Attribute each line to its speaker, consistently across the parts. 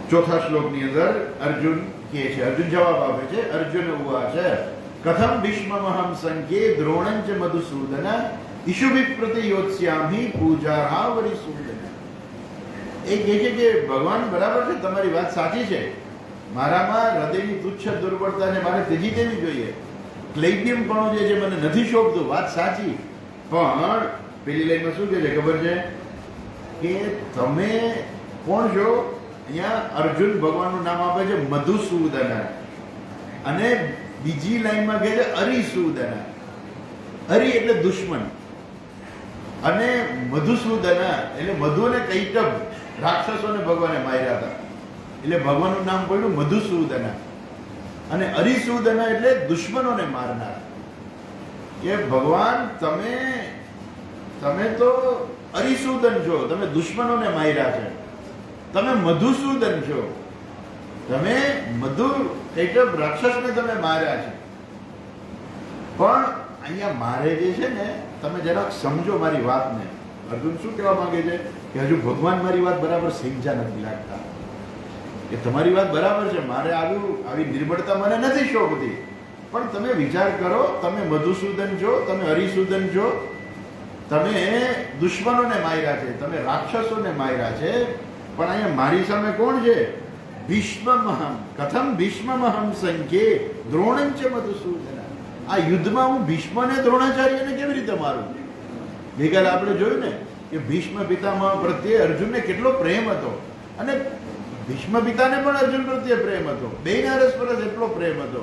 Speaker 1: ચોથા શ્લોકની અંદર અર્જુન કહે છે, અર્જુન જવાબ આપે છે, અર્જુન ઉવાચ કથમ ભીષ્મમહં સંખ્યે દ્રોણંચ મધુસૂદન ઈશુભિ પ્રતિયોત્સ્યામિ પૂજારાવરિસૂદન. એ કહે છે કે ભગવાન બરાબર છે, તમારી વાત સાચી છે, મારામાં હૃદયની તુચ્છ દુર્બળતાને મારે ત્યજી દેવી જોઈએ, ક્લૈબ્યમપણું જે છે મને નથી શોભતું, વાત સાચી. પણ પેલી લાઈનમાં શું કહે છે ખબર છે કે તમે કોણ છો? અહીંયા અર્જુન ભગવાનનું નામ આપે છે મધુસૂદન, અને બીજી લાઈનમાં કહે છે અરિસૂદન. અરિ એટલે દુશ્મન, અને મધુસૂદન એટલે મધુ અને કૈટભ રાક્ષસોને ભગવાને માર્યા હતા, એટલે ભગવાનનું નામ પડ્યું મધુસૂદન. અને અરિસૂદન એટલે દુશ્મનોને મારનાર. કે ભગવાન તમે તો અરિસૂદન છો, તમે દુશ્મનોને માર્યા છે, તમે મધુસૂદન છો, તમે મધુ કૈટભ રાક્ષસને તમે માર્યા છે. પણ અહીંયા મારે જે છે ને, તમે જરાક સમજો મારી વાતને. અર્જુન શું કહેવા માંગે છે કે હજુ ભગવાન મારી વાત બરાબર સમજ્યા નથી લાગતા, કે તમારી વાત બરાબર છે, મારે આવી નિર્બળતા મને નથી શોભતી, પણ તમે વિચાર કરો, તમે મધુસૂદન છો, તમે હરિસૂદન છો, તમે દુશ્મનોને માર્યા છે, તમે રાક્ષસોને માર્યા છે, પણ અહીંયા મારી સામે કોણ છે? ભીષ્મમહં. કથમ ભીષ્મમહં સંખ્યે દ્રોણંચ મધુસૂદન. આ યુદ્ધમાં હું ભીષ્મ અને દ્રોણાચાર્યને કેવી રીતે મારું? ગઈકાલે આપણે જોયું ને કે ભીષ્મ પિતામહ પ્રત્યે અર્જુનને કેટલો પ્રેમ હતો, અને ભીષ્મ પિતાને પણ અર્જુન પ્રત્યે પ્રેમ હતો, બેયને અરસપરસ એટલો પ્રેમ હતો.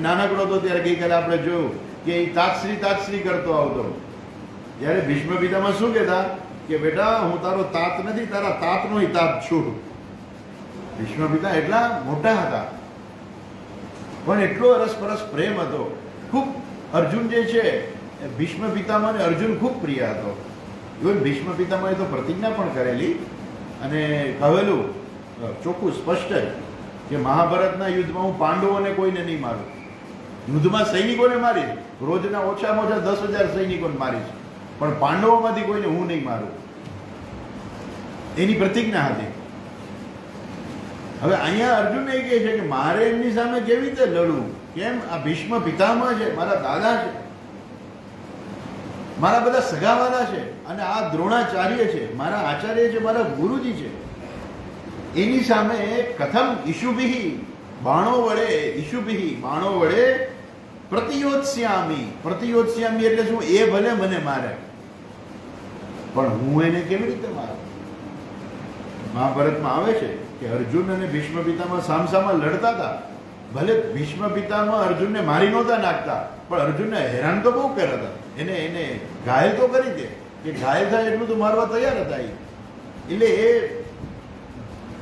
Speaker 1: નાનકડો હતો ત્યારે ગઈકાલે આપણે જોયું કે એ તાતશ્રી કરતો આવતો, જ્યારે ભીષ્મ પિતામાં શું કહેતા કે બેટા હું તારો તાત નથી, તારા તાતનો તાત છું. ભીષ્મ પિતા એટલા મોટા હતા, પણ એટલો અરસપરસ પ્રેમ હતો. ખૂબ અર્જુન જે છે એ ભીષ્મ પિતામાં અર્જુન ખૂબ પ્રિય હતો. ઇવન ભીષ્મ પિતામાં તો પ્રતિજ્ઞા પણ કરેલી અને કહેલું ચોખ્ખું સ્પષ્ટ કે મહાભારતના યુદ્ધમાં હું પાંડવોને કોઈને નહીં મારું, યુદ્ધમાં સૈનિકોને મારીશ, રોજના ઓછામાં ઓછા 10,000 સૈનિકોને મારીશ, પણ પાંડવોમાંથી કોઈને હું નહીં મારું, એની પ્રતિજ્ઞા હતી. હવે અહીંયા અર્જુન એ કહે છે કે મારે એમની સામે કેવી રીતે લડવું? કેમ? આ ભીષ્મ પિતામહ છે, મારા દાદા છે, મારા બધા સગાવાલા છે, અને આ દ્રોણાચાર્ય છે, મારા આચાર્ય છે, મારા ગુરુજી છે, એની સામે કથમ ઈશુભિ બાણો વડે પ્રતિયોત્સ્યામી એટલે શું? એ ભલે મને મારે, પણ હું એને કેવી રીતે મારું? મહાભારતમાં આવે છે કે અર્જુન અને ભીષ્મ પિતામહ સામસામા લડતા હતા. ભલે ભીષ્મ પિતામહ અર્જુનને મારી નહોતા નાખતા, પણ અર્જુનને હેરાન તો બહુ કરતા હતા, એને ઘાયલ તો કરી દે, કે ઘાયલ થાય એટલું તો મારવા તૈયાર હતા. એટલે એ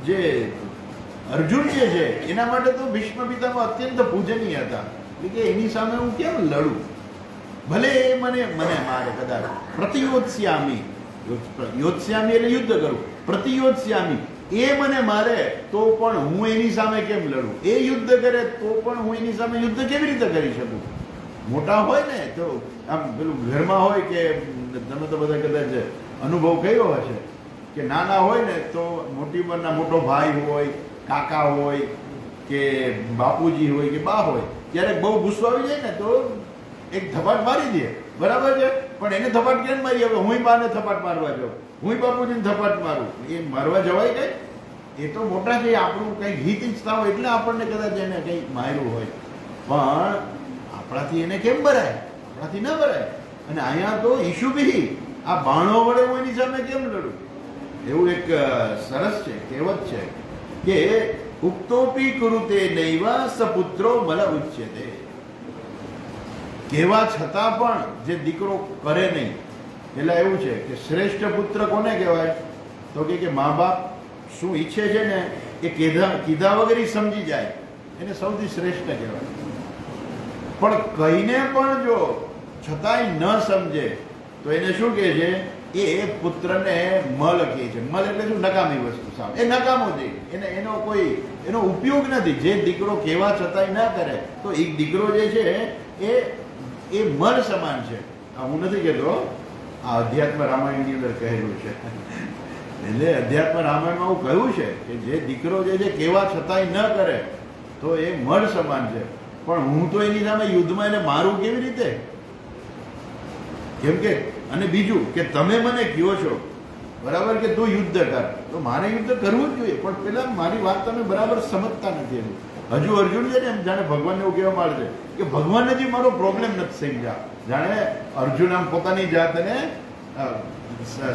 Speaker 1: જે અર્જુન જે છે એના માટે તો ભીષ્મ પિતામહ અત્યંત પૂજનીય હતા. એટલે કે એની સામે હું કેમ લડું? ભલે એ મને મારે કદાચ. પ્રતિયોત્સ્યામી, યોત્સ્યામી એટલે યુદ્ધ કરું, પ્રતિયોત્સ્યામી એ મને મારે તો પણ હું એની સામે કેમ લડું? એ યુદ્ધ કરે તો પણ હું એની સામે યુદ્ધ કેવી રીતે કરી શકું? મોટા હોય ને તો આમ પેલું ઘરમાં હોય કે તમે તો બધા કદાચ અનુભવ કર્યો હશે કે નાના હોય ને તો મોટી ઉંમરના મોટો ભાઈ હોય, કાકા હોય કે બાપુજી હોય કે બા હોય, ત્યારે બહુ ગુસ્સો આવી જાય ને તો એક થપાટ મારી દે, બરાબર છે, પણ એને થપાટ કેમ મારી? હવે હું બાને થપાટ મારવા જાઉં, હું બાપુજીને થપાટ મારું, એ મારવા જવાય કઈ? એ તો મોટા છે, આપણું કંઈક હિત ઈચ્છતા હોય એટલે આપણને કદાચ એને કંઈક માર્યું હોય, પણ આપણાથી એને કેમ ભરાય? આપણાથી ન ભરાય. અને અહીંયા તો ઈશુભિ, આ બાણો વડે હું એની સામે કેમ લડું? એવું એક સરસ છે, કહેવત છે કે ઉક્તોપી કુરુતે નૈવ સપુત્રો મલ ઉચ્યતે. કહેવા છતાં પણ જે દીકરો કરે નહીં, એટલે એવું છે કે શ્રેષ્ઠ પુત્ર કોને કહેવાય? તો કે મા બાપ શું ઈચ્છે છે ને એ કીધા વગર સમજી જાય, એને સૌથી શ્રેષ્ઠ કહેવાય. પણ કહીને પણ જો છતાંય ન સમજે તો એને શું કહે છે? એ પુત્રને મલ કહે છે. મલ એટલે શું? નકામી વસ્તુ, સાવ એ નકામો છે, એનો ઉપયોગ નથી. જે દીકરો કહેવા છતાંય ના કરે તો એક દીકરો જે છે એ મલ સમાન છે. હું નથી કહેતો, આ અધ્યાત્મ રામાયણની અંદર કહેલું છે એટલે અધ્યાત્મ રામાયણમાં એવું કહ્યું છે કે જે દીકરો જે છે કેવા છતાંય ન કરે તો એ મઢ સમાન છે, પણ હું તો એની સામે યુદ્ધમાં એને મારું કેવી રીતે? કેમ કે અને બીજું કે તમે મને કહો છો બરાબર કે તું યુદ્ધ કર, તો મારે યુદ્ધ કરવું જ જોઈએ, પણ પેલા મારી વાત તમે બરાબર સમજતા નથી. એનું હજુ અર્જુન છે ને એમ જાણે ભગવાનને એવું કહેવા માંગે છે કે ભગવાન હજી મારો પ્રોબ્લેમ નથી સમજ્યા. જાણે અર્જુન આમ પોતાની જાતને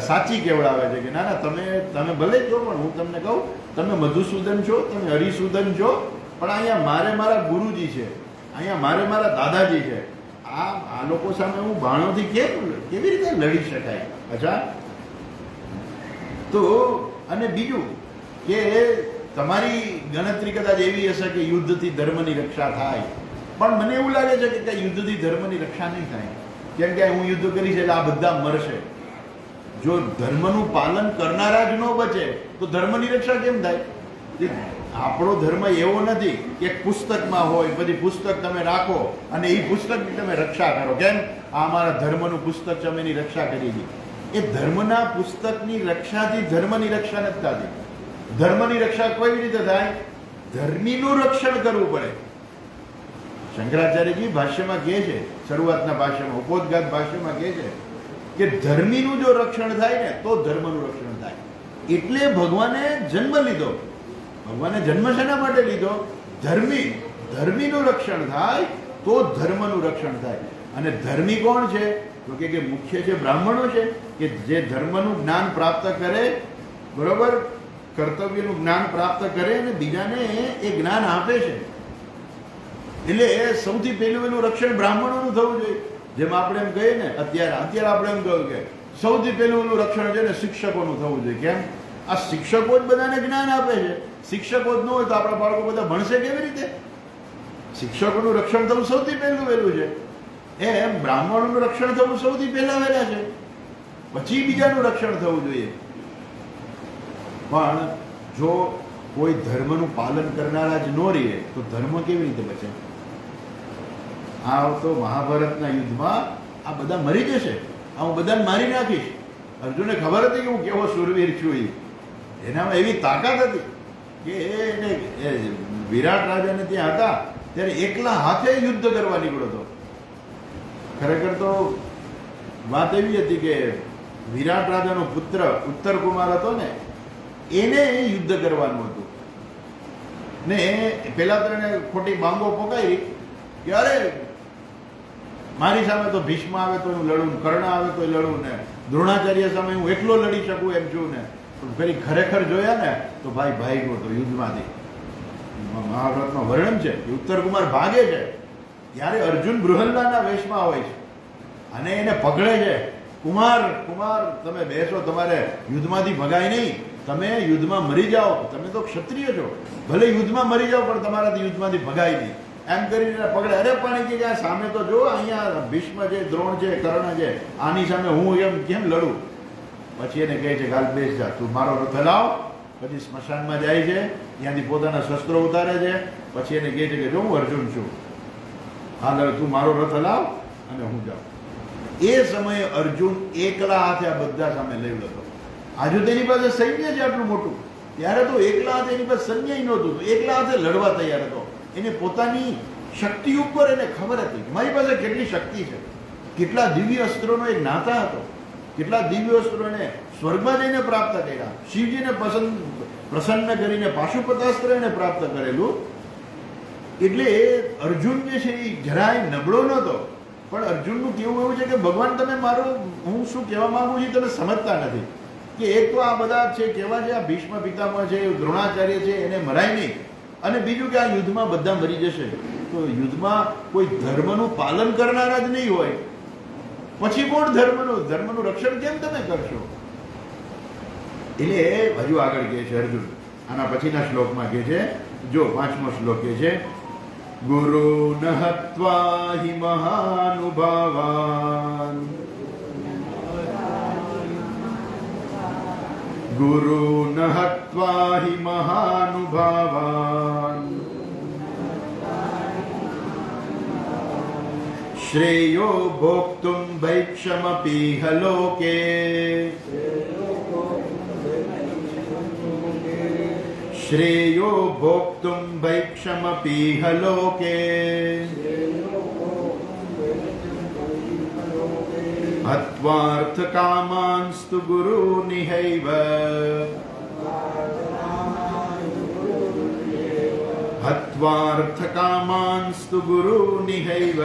Speaker 1: સાચી કેવડાવે છે કે ના ના તમે ભલે છો, પણ હું તમને કહું તમે મધુસૂદન છો, તમે હરિસૂદન છો, પણ અહીંયા મારે મારા ગુરુજી છે, અહીંયા મારે મારા દાદાજી છે. આ લોકો સામે હું બાણોથી કેવી રીતે લડી શકાય? અચ્છા, તો અને બીજું કે તમારી ગણતરી કદાચ એવી હશે કે યુદ્ધથી ધર્મની રક્ષા થાય, પણ મને એવું લાગે છે કે યુદ્ધથી ધર્મની રક્ષા નહીં થાય. કેમ કે હું યુદ્ધ કરીશ એટલે આ બધા મરશે. જો ધર્મનું પાલન કરનારા જ ન બચે તો ધર્મની રક્ષા કેમ થાય? આપણો ધર્મ એવો નથી કે પુસ્તકમાં હોય, પછી પુસ્તક તમે રાખો અને એ પુસ્તકની તમે રક્ષા કરો. કેમ? આ અમારા ધર્મનું પુસ્તક છે, અમે એની રક્ષા કરી છે. એ ધર્મના પુસ્તકની રક્ષાથી ધર્મની રક્ષા નથી થતી. ધર્મની રક્ષા કઈ રીતે થાય? ધર્મીનું રક્ષણ કરવું પડે. શંકરાચાર્યજી ભાષ્યમાં કહે છે, શરૂઆતના ભાષ્યમાં, ઉपोद्घात ભાષ્યમાં કહે છે કે ધર્મીનું જો રક્ષણ થાય ને તો ધર્મનું રક્ષણ થાય. એટલે ભગવાને જન્મ લીધો. ભગવાને જન્મ શેના માટે લીધો? ધર્મીનું રક્ષણ થાય તો ધર્મનું રક્ષણ થાય. અને ધર્મી કોણ છે? તો કે મુખ્ય છે બ્રાહ્મણો છે, કે જે ધર્મનું જ્ઞાન પ્રાપ્ત કરે, બરોબર, કર્તવ્યનું જ્ઞાન પ્રાપ્ત કરે અને બીજાને એ જ્ઞાન આપે છે. એટલે સૌથી પહેલું રક્ષણ બ્રાહ્મણોનું થવું જોઈએ. જેમ આપણે એમ કહીએ ને અત્યારે આપણે એમ કહ્યું કે સૌથી પહેલું રક્ષણ છે ને શિક્ષકોનું થવું જોઈએ. કેમ? આ શિક્ષકો જ બધાને જ્ઞાન આપે છે. શિક્ષકો જ ન હોય તો આપણા બાળકો બધા ભણશે કેવી રીતે? શિક્ષકોનું રક્ષણ થવું સૌથી વહેલું છે. એમ બ્રાહ્મણોનું રક્ષણ થવું સૌથી વહેલા છે, પછી બીજાનું રક્ષણ થવું જોઈએ. પણ જો કોઈ ધર્મનું પાલન કરનારા જ ન રહે તો ધર્મ કેવી રીતે બચે? આ તો મહાભારતના યુદ્ધમાં આ બધા મરી જશે, આ હું બધાને મારી નાખીશ. અર્જુનને ખબર હતી કે હું કેવો શૂરવીર છું. એનામાં એવી તાકાત હતી કે એને વિરાટ રાજાને ત્યાં હતા ત્યારે એકલા હાથે યુદ્ધ કરવા નીકળ્યો હતો. ખરેખર તો વાત એવી હતી કે વિરાટ રાજાનો પુત્ર ઉત્તર કુમાર હતો ને, એને યુદ્ધ કરવાનું હતું ને પેલા તો એને ખોટી બાંગો પોકાઈ કે અરે મારી સામે તો ભીષ્મ આવે તો હું લડું, કર્ણ આવે તો લડું, ને દ્રોણાચાર્ય સામે હું એકલો લડી શકું એમ છું ને. પેલી ખરેખર જોયા ને તો ભાઈ ગયો તો યુદ્ધમાંથી. મહાભારતમાં વર્ણન છે કે ઉત્તર કુમાર ભાગે છે ત્યારે અર્જુન બૃહલ્લાના વેશમાં હોય છે અને એને પકડે છે. કુમાર તમે બેસો, તમારે યુદ્ધમાંથી ભગાય નહીં, તમે યુદ્ધમાં મરી જાઓ, તમે તો ક્ષત્રિય છો, ભલે યુદ્ધમાં મરી જાઓ પણ તમારાથી યુદ્ધમાંથી ભગાય નહીં એમ કરીને પકડે. અરે પણ કે સામે તો જો અહીંયા ભીષ્મ છે, દ્રોણ છે, કર્ણ છે, આની સામે હું એમ કેમ લડું? પછી એને કહે છે કે હાલ બેસ જા, તું મારો રથ હલાવ. પછી સ્મશાનમાં જાય છે, ત્યાંથી પોતાના શસ્ત્રો ઉતારે છે, પછી એને કહે છે કે જો હું અર્જુન છું, હાલ તું મારો રથ હલાવ અને હું જાઉં. એ સમયે અર્જુન એકલા હાથે આ બધા સામે લઈ હતો. આજુ તેની પાસે સૈન્ય છે આટલું મોટું, ત્યારે તો એકલા હાથે એની પાસે સૈન્ય નહોતું, એકલા હાથે લડવા તૈયાર હતો. એને પોતાની શક્તિ ઉપર એને ખબર હતી કે મારી પાસે કેટલી શક્તિ છે. કેટલા દિવ્ય અસ્ત્રોનો એક નાતા હતો, કેટલા દિવ્ય અસ્ત્રો એને સ્વર્ગમાં જઈને પ્રાપ્ત કર્યા. શિવજીને પ્રસન્ન કરીને પાશુપતાસ્ત્ર એને પ્રાપ્ત કરેલું. એટલે અર્જુન જે છે એ જરાય નબળો નહોતો, પણ અર્જુનનું કેવું એવું છે કે ભગવાન તમે હું શું કહેવા માંગુ છું તમે સમજતા નથી. કે એક તો આ બધા છે કેવા છે, આ ભીષ્મ પિતામહ છે, દ્રોણાચાર્ય છે, એને મરાય નહીં, અને બીજું કે આ યુદ્ધમાં બધા મરી જશે. તો યુદ્ધમાં કોઈ ધર્મનું પાલન કરનારા જ નહીં હોય, પછી કોણ ધર્મનું રક્ષણ કેમ તમે કરશો? એટલે હજુ આગળ કહે છે અર્જુન, આના પછીના શ્લોકમાં કહે છે, જો 5મો શ્લોક કહે છે, ગુરુન હત્વા હિ મહાનુભાવાન ગુરુન હત્વા હિ મહાનુભાવાન શ્રેયો ભોક્તુમ ભૈક્ષમપીહ લોકે શ્રેયો ભોક્તુમ ભૈક્ષમપીહ લોકે હત્વાર્થ કામાંસ્તુ ગુરુનિહૈવ હત્વાર્થ કામાંસ્તુ ગુરુનિહૈવ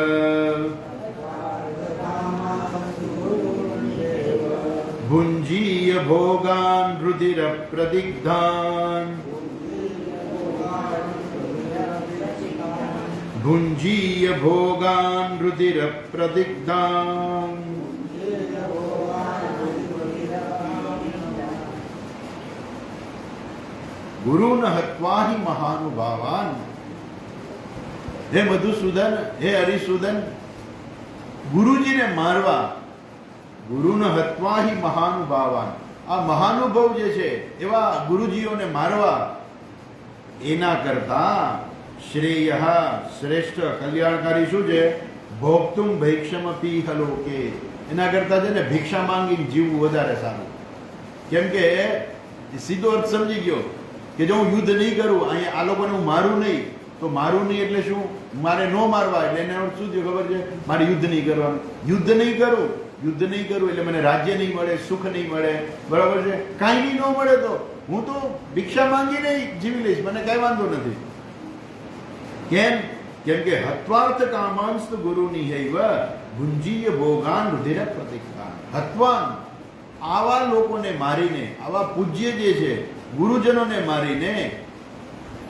Speaker 1: ભુંજીય ભોગાન રુધિર પ્રદિગ્ધાન ભુંજીય ભોગાન રુધિર પ્રદિગ્ધાન ગુરુન હત્વા હિ મહાનુભાવાન. હે મધુસૂદન, હે હરિસૂદન, ગુરુજીને મારવા, ગુરુન હત્વા હિ મહાનુભાવાન, આ મહાનુભાવ જે છે એવા ગુરુજીઓને મારવા એના કરતા શ્રેય શ્રેષ્ઠ કલ્યાણકારી શું છે? ભોક્તુમ ભૈક્ષમપી હલોકે, એના કરતા છે ને ભિક્ષા માંગીને જીવવું વધારે સારું. કેમ કે સીધો અર્થ સમજી ગયો કે જો હું યુદ્ધ નહીં કરું, અહીંયા આ લોકોને હું મારું નહીં, તો મારું નહીં એટલે શું? મારે ન મારવા, એટલે એને શું થયું ખબર છે? મારે યુદ્ધ નહીં કરવાનું. યુદ્ધ નહીં કરું, યુદ્ધ નહીં કરું એટલે મને રાજ્ય નહીં મળે, સુખ નહીં મળે, બરાબર છે? કાંઈ નહીં ન મળે તો હું તો ભિક્ષા માંગીને જીવી લઈશ, મને કાંઈ વાંધો નથી. કેમ? કેમ કે હત્વાર્થ કામાંસ્ત ગુરુની હૈવ ભુંજીય ભોગાન રુધિર પ્રતિકાન. હત્વાન, આવા લોકોને મારીને, આવા પૂજ્ય જે છે ગુરુજનોને મારીને,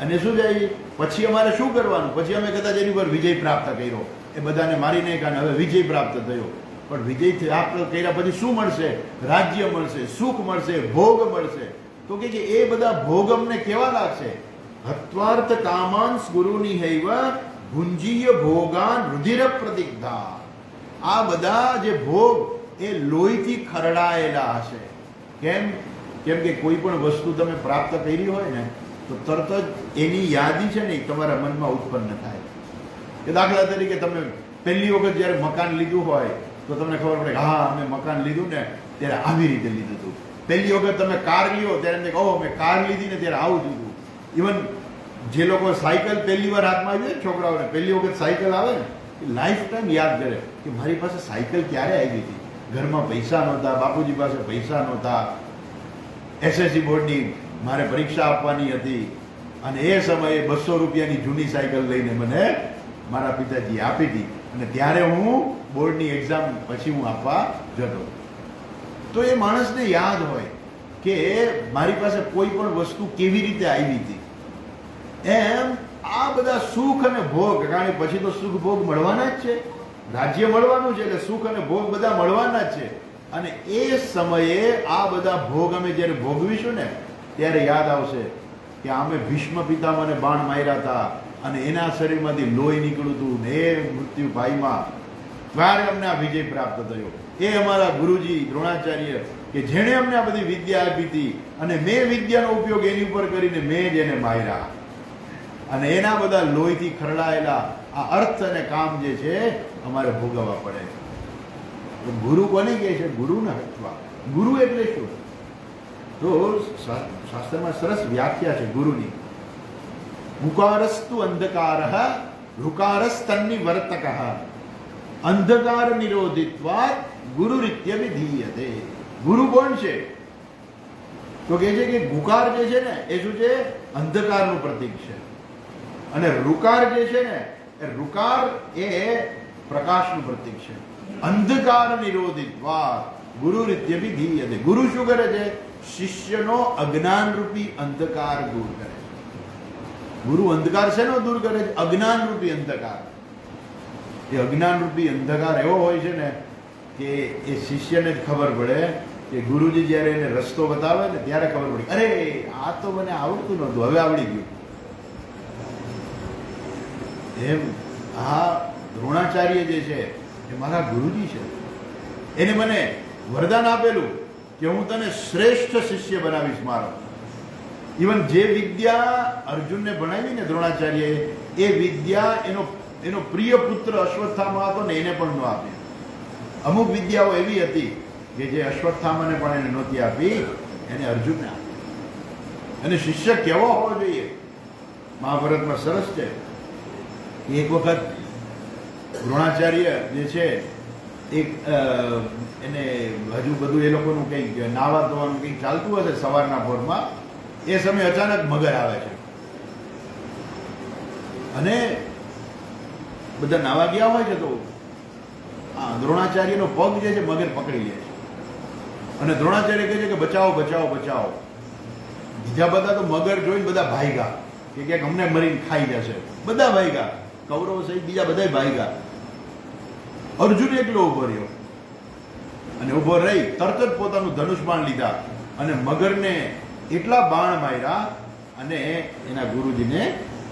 Speaker 1: અને શું જાય પછી અમારે શું કરવાનું? પછી અમે કદાચ એની પર વિજય પ્રાપ્ત કર્યો, એ બધાને મારીને કારણે હવે વિજય પ્રાપ્ત થયો, પણ વિજય પ્રાપ્ત કર્યા પછી શું મળશે? રાજ્ય મળશે, સુખ મળશે, ભોગ મળશે. તો કે એ બધા ભોગ અમને કેવા લાગશે? હત્વાર્થ કામાંસ ગુરુની હૈવ ભુંજીય ભોગાન રુધિર પ્રદિગ્ધા. આ બધા જે ભોગ એ લોહીથી ખરડાયેલા હશે. કેમ? કેમ કે કોઈ પણ વસ્તુ તમે પ્રાપ્ત કરી હોય ને તો તરત જ એની યાદી છે ને તમારા મનમાં ઉત્પન્ન થાય. કે દાખલા તરીકે તમે પહેલી વખત જ્યારે મકાન લીધું હોય તો તમને ખબર પડે કે હા અમે મકાન લીધું ને ત્યારે આવી રીતે લીધું હતું. પહેલી વખત તમે કાર લ્યો ત્યારે એમને કહો મેં કાર લીધી ને ત્યારે આવું લીધું. ઇવન જે લોકો સાયકલ પહેલી વાર હાથમાં આવી ને છોકરાઓને પહેલી વખત સાયકલ આવે ને એ લાઈફ ટાઈમ યાદ કરે કે મારી પાસે સાયકલ ક્યારે આવી હતી. ઘરમાં પૈસા નહોતા, બાપુજી પાસે પૈસા નહોતા, એસએસસી બોર્ડની મારે પરીક્ષા આપવાની હતી અને એ સમયે 200 રૂપિયાની જૂની સાયકલ લઈને મને મારા પિતાજી આપી હતી અને ત્યારે હું બોર્ડની એક્ઝામ પછી હું આપવા જતો. તો એ માણસને યાદ હોય કે મારી પાસે કોઈ પણ વસ્તુ કેવી રીતે આવી હતી. એમ આ બધા સુખ અને ભોગ, કારણ કે પછી તો સુખ ભોગ મળવાના જ છે, રાજ્ય મળવાનું છે, એટલે સુખ અને ભોગ બધા મળવાના જ છે. અને એ સમયે આ બધા ભોગ અમે જ્યારે ભોગવીશું ને ત્યારે યાદ આવશે કે અમે ભીષ્મ પિતામહને બાણ માર્યા હતા અને એના શરીરમાંથી લોહી નીકળ્યું હતું ને એ મૃત્યુ ભાઈમાં ત્યારે અમને આ વિજય પ્રાપ્ત થયો. એ અમારા ગુરુજી દ્રોણાચાર્ય કે જેણે અમને આ બધી વિદ્યા આપી હતી અને મેં વિદ્યાનો ઉપયોગ એની ઉપર કરીને મેં જ એને માર્યા અને એના બધા લોહીથી ખરડાયેલા આ અર્થ અને કામ જે છે અમારે ભોગવવા પડે. ગુરુ કોને કહે છે? ગુરુને હત્વા. ગુરુ એટલે શું? તો શાસ્ત્રમાં સરસ વ્યાખ્યા છે ગુરુની. મુકારસ્તુ અંધકારઃ ઋકારસ્તન્નિવર્તકઃ અંધકાર નિરોધિત્વાત ગુરુરીત્ય વિધીયતે. ગુરુ કોણ છે? તો કહે છે કે ગુકાર જે છે ને એ શું છે? અંધકારનું પ્રતીક છે. અને ઋકાર જે છે ને એ ઋકાર એ પ્રકાશનું પ્રતીક છે. અંધકાર નિરોધિત્વાત ગુરુરીત્ય વિધીયતે. ગુરુ શું કરે છે? શિષ્યનો અજ્ઞાન રૂપી અંધકાર દૂર કરે છે. ગુરુ અંધકાર શેનો દૂર કરે છે? અજ્ઞાન રૂપી અંધકાર. એ અજ્ઞાન રૂપી અંધકાર એવો હોય છે ને કે એ શિષ્યને જ ખબર પડે કે ગુરુજી જ્યારે એને રસ્તો બતાવે ને ત્યારે ખબર પડે અરે આ તો મને આવડતું નહોતું, હવે આવડી ગયું. એમ આ દ્રોણાચાર્ય જે છે એ મારા ગુરુજી છે. એને મને વરદાન આપેલું કે હું તને શ્રેષ્ઠ શિષ્ય બનાવીશ મારો. ઇવન જે વિદ્યા અર્જુનને ભણાવી ને દ્રોણાચાર્યએ એ વિદ્યા એનો પ્રિય પુત્ર અશ્વત્થામા હતો ને એને પણ ન આપી. અમુક વિદ્યાઓ એવી હતી કે જે અશ્વત્થામાને પણ એને નહોતી આપી, એને અર્જુનને આપી. અને શિષ્ય કેવો હોવો જોઈએ? મહાભારતમાં સરસ છે. એક વખત દ્રોણાચાર્ય જે છે એક એને હજુ બધું એ લોકોનું કંઈક નાવા ધોવાનું કંઈક ચાલતું હશે સવારના પોરમાં. એ સમયે અચાનક મગર આવે છે અને બધા નાવા ગયા હોય છે તો દ્રોણાચાર્યનો પગ જે છે મગર પકડી લે છે અને દ્રોણાચાર્ય કહે છે કે બચાવો બચાવો બચાવો. બીજા બધા તો મગર જોઈને બધા ભાગ્યા કે ક્યાંક અમને મરીને ખાઈ જશે. બધા ભાગ્યા, કૌરવો સહિત બીજા બધા ભાગ્યા. અર્જુન એકલો ઉભો રહ્યો અને ઉભો રહી તરત જ પોતાનું ધનુષ બાણ લીધા અને મગરને એટલા બાણ માર્યા અને એના ગુરુજીને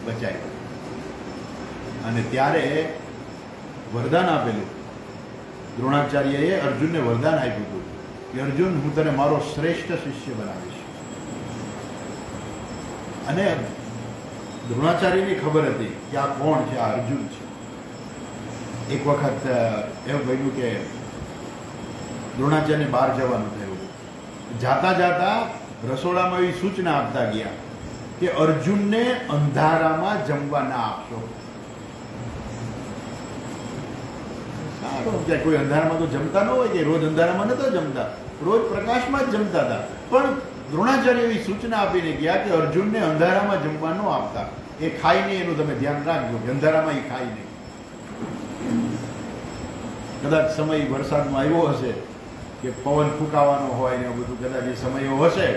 Speaker 1: બચાવ્યા. અને ત્યારે વરદાન આપેલું દ્રોણાચાર્યએ અર્જુનને વરદાન આપ્યું હતું કે અર્જુન, હું તને મારો શ્રેષ્ઠ શિષ્ય બનાવીશ. અને દ્રોણાચાર્યની ખબર હતી કે આ કોણ છે, આ અર્જુન છે. એક વખત એવું બન્યું કે દ્રોણાચાર્યને બહાર જવાનું થયું. જાતા જાતા રસોડામાં એવી સૂચના આપતા ગયા કે અર્જુનને અંધારામાં જમવા ના આપશો. સારું, કોઈ અંધારામાં તો જમતા ન હોય કે રોજ અંધારામાં નતો જમતા, રોજ પ્રકાશમાં જ જમતા હતા. પણ દ્રોણાચાર્ય એવી સૂચના આપીને ગયા કે અર્જુનને અંધારામાં જમવા ન આપતા. એ ખાય નહીં, એનું તમે ધ્યાન રાખજો કે અંધારામાં એ ખાય નહીં. કદાચ સમય વરસાદમાં આવ્યો હશે કે પવન ફૂંકાવાનો હોય ને બધું, કદાચ એ સમયો હશે.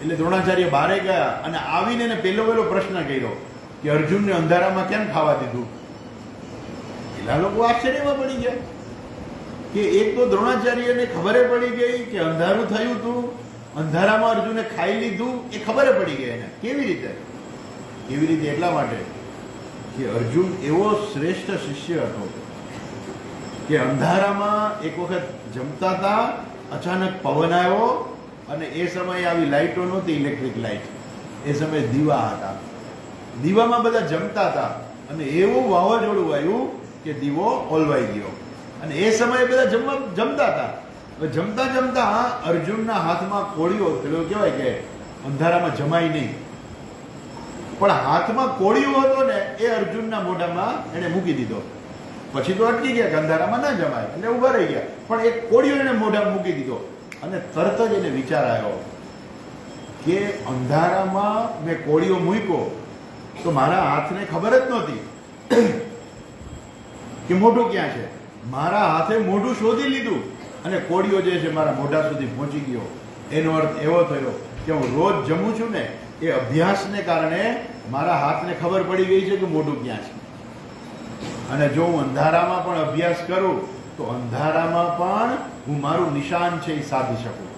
Speaker 1: એટલે દ્રોણાચાર્ય બહારે ગયા અને આવીને એને પહેલો પ્રશ્ન કર્યો કે અર્જુનને અંધારામાં કેમ ખાવા દીધું? પેલા લોકો આશ્ચર્યમાં પડી ગયા કે એક તો દ્રોણાચાર્યને ખબરે પડી ગઈ કે અંધારું થયું હતું, અંધારામાં અર્જુને ખાઈ લીધું, એ ખબરે પડી ગઈ એને. કેવી રીતે? કેવી રીતે? એટલા માટે કે અર્જુન એવો શ્રેષ્ઠ શિષ્ય હતો કે અંધારામાં એક વખત જમતા હતા, અચાનક પવન આવ્યો અને એ સમયે આવી લાઇટો નહોતી, ઇલેક્ટ્રિક લાઇટ. એ સમયે દીવા હતા. દીવામાં બધા જમતા હતા અને એવું વાવાઝોડું આવ્યું કે દીવો ઓલવાઈ ગયો. અને એ સમયે બધા જમતા હતા. જમતા જમતા અર્જુનના હાથમાં કોળીઓ, પેલો કહેવાય કે અંધારામાં જમાય નહીં, પણ હાથમાં કોળીઓ હતો ને એ અર્જુનના મોઢામાં એને મૂકી દીધો. પછી તો અટકી ગયા કે અંધારામાં ના જમાય એટલે ઉભા રહી ગયા, પણ એક કોળીઓ એને મોઢામાં મૂકી દીધો. અને તરત જ એને વિચાર આવ્યો કે અંધારામાં મેં કોળીઓ મૂક્યો તો મારા હાથને ખબર જ નહોતી કે મોઢું ક્યાં છે. મારા હાથે મોઢું શોધી લીધું અને કોળીઓ જે છે મારા મોઢા સુધી પહોંચી ગયો. એનો અર્થ એવો થયો કે હું રોજ જમું છું ને, એ અભ્યાસને કારણે મારા હાથને ખબર પડી ગઈ છે કે મોઢું ક્યાં છે. અને જો હું અંધારામાં પણ અભ્યાસ કરું તો અંધારામાં પણ હું મારું નિશાન છે એ સાધી શકું.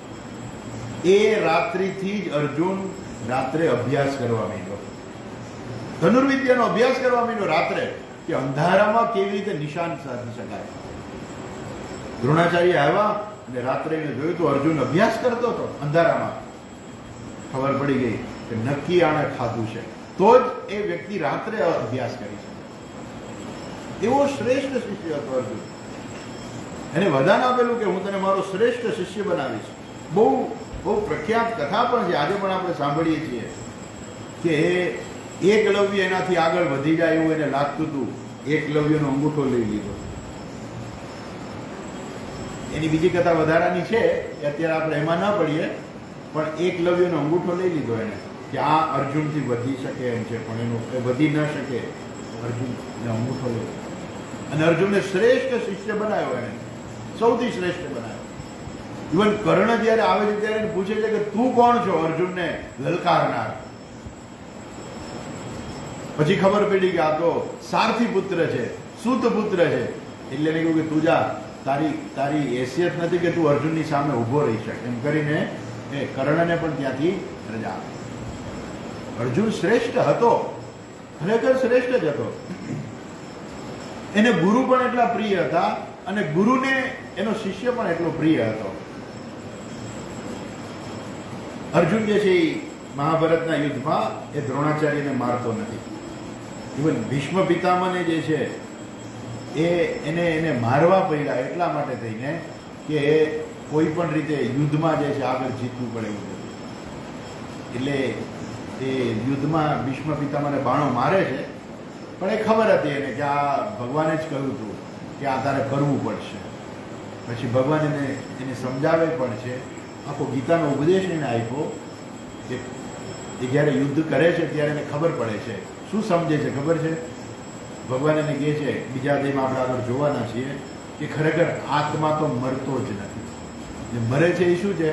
Speaker 1: એ રાત્રિથી જ અર્જુન રાત્રે અભ્યાસ કરવા માંડ્યો, ધનુર્વિદ્યાનો અભ્યાસ કરવા માંડ્યો રાત્રે, કે અંધારામાં કેવી રીતે નિશાન સાધી શકાય. દ્રોણાચાર્ય આવ્યા અને રાત્રે એને જોયું તો અર્જુન અભ્યાસ કરતો હતો અંધારામાં. ખબર પડી ગઈ કે નક્કી આણે ખાધું છે, તો જ એ વ્યક્તિ રાત્રે અભ્યાસ કરી શકે. એવો શ્રેષ્ઠ શિષ્ય હતો અર્જુન. એને વરદાન આપેલું કે હું તને મારો શ્રેષ્ઠ શિષ્ય બનાવીશ. બહુ બહુ પ્રખ્યાત કથા પણ છે, આજે પણ આપણે સાંભળીએ છીએ કે એકલવ્ય એનાથી આગળ વધી જાય એવું એને લાગતું હતું. એકલવ્યનો અંગૂઠો લઈ લીધો. એની બીજી કથા વધારાની છે એ અત્યારે આપણે એમાં ના પડીએ, પણ એકલવ્યનો અંગૂઠો લઈ લીધો એને કે આ અર્જુનથી વધી શકે એમ છે, પણ એનું એ વધી ન શકે. અર્જુનને અંગૂઠો લે અને અર્જુનને શ્રેષ્ઠ શિષ્ય બનાવ્યો, એને સૌથી શ્રેષ્ઠ બનાવ્યો. ઇવન કર્ણ જયારે આવે છે ત્યારે એને પૂછે છે કે તું કોણ છો અર્જુનને લલકારનાર? પછી ખબર પડી કે આ તો સારથી પુત્ર છે, સૂત પુત્ર છે. એટલે એને કહ્યું કે તું જા, તારી હેસિયત નથી કે તું અર્જુનની સામે ઊભો રહી શકે. એમ કરીને એ કર્ણને પણ ત્યાંથી રજા આપી. અર્જુન શ્રેષ્ઠ હતો, ખરેખર શ્રેષ્ઠ જ હતો. એને ગુરુ પણ એટલા પ્રિય હતા અને ગુરુને એનો શિષ્ય પણ એટલો પ્રિય હતો. અર્જુન જે છે એ મહાભારતના યુદ્ધમાં એ દ્રોણાચાર્યને મારતો નથી. ઇવન ભીષ્મ પિતામહને જે છે એને મારવા પડ્યા એટલા માટે થઈને કે કોઈ પણ રીતે યુદ્ધમાં જે છે આગળ જીતવું પડે એવું હતું. એટલે એ યુદ્ધમાં ભીષ્મ પિતામહને બાણો મારે છે, પણ એ ખબર હતી એને કે આ ભગવાને જ કહ્યું હતું કે આ તારે કરવું પડશે. પછી ભગવાન એને સમજાવે પણ છે, આખો ગીતાનો ઉપદેશ એને આપ્યો કે એ જ્યારે યુદ્ધ કરે છે ત્યારે એને ખબર પડે છે. શું સમજે છે ખબર છે? ભગવાન એને કહે છે, બીજા અધ્યાયમાં આપણે આગળ જોવાના છીએ કે ખરેખર આત્મા તો મરતો જ નથી. જે મરે છે એ શું છે?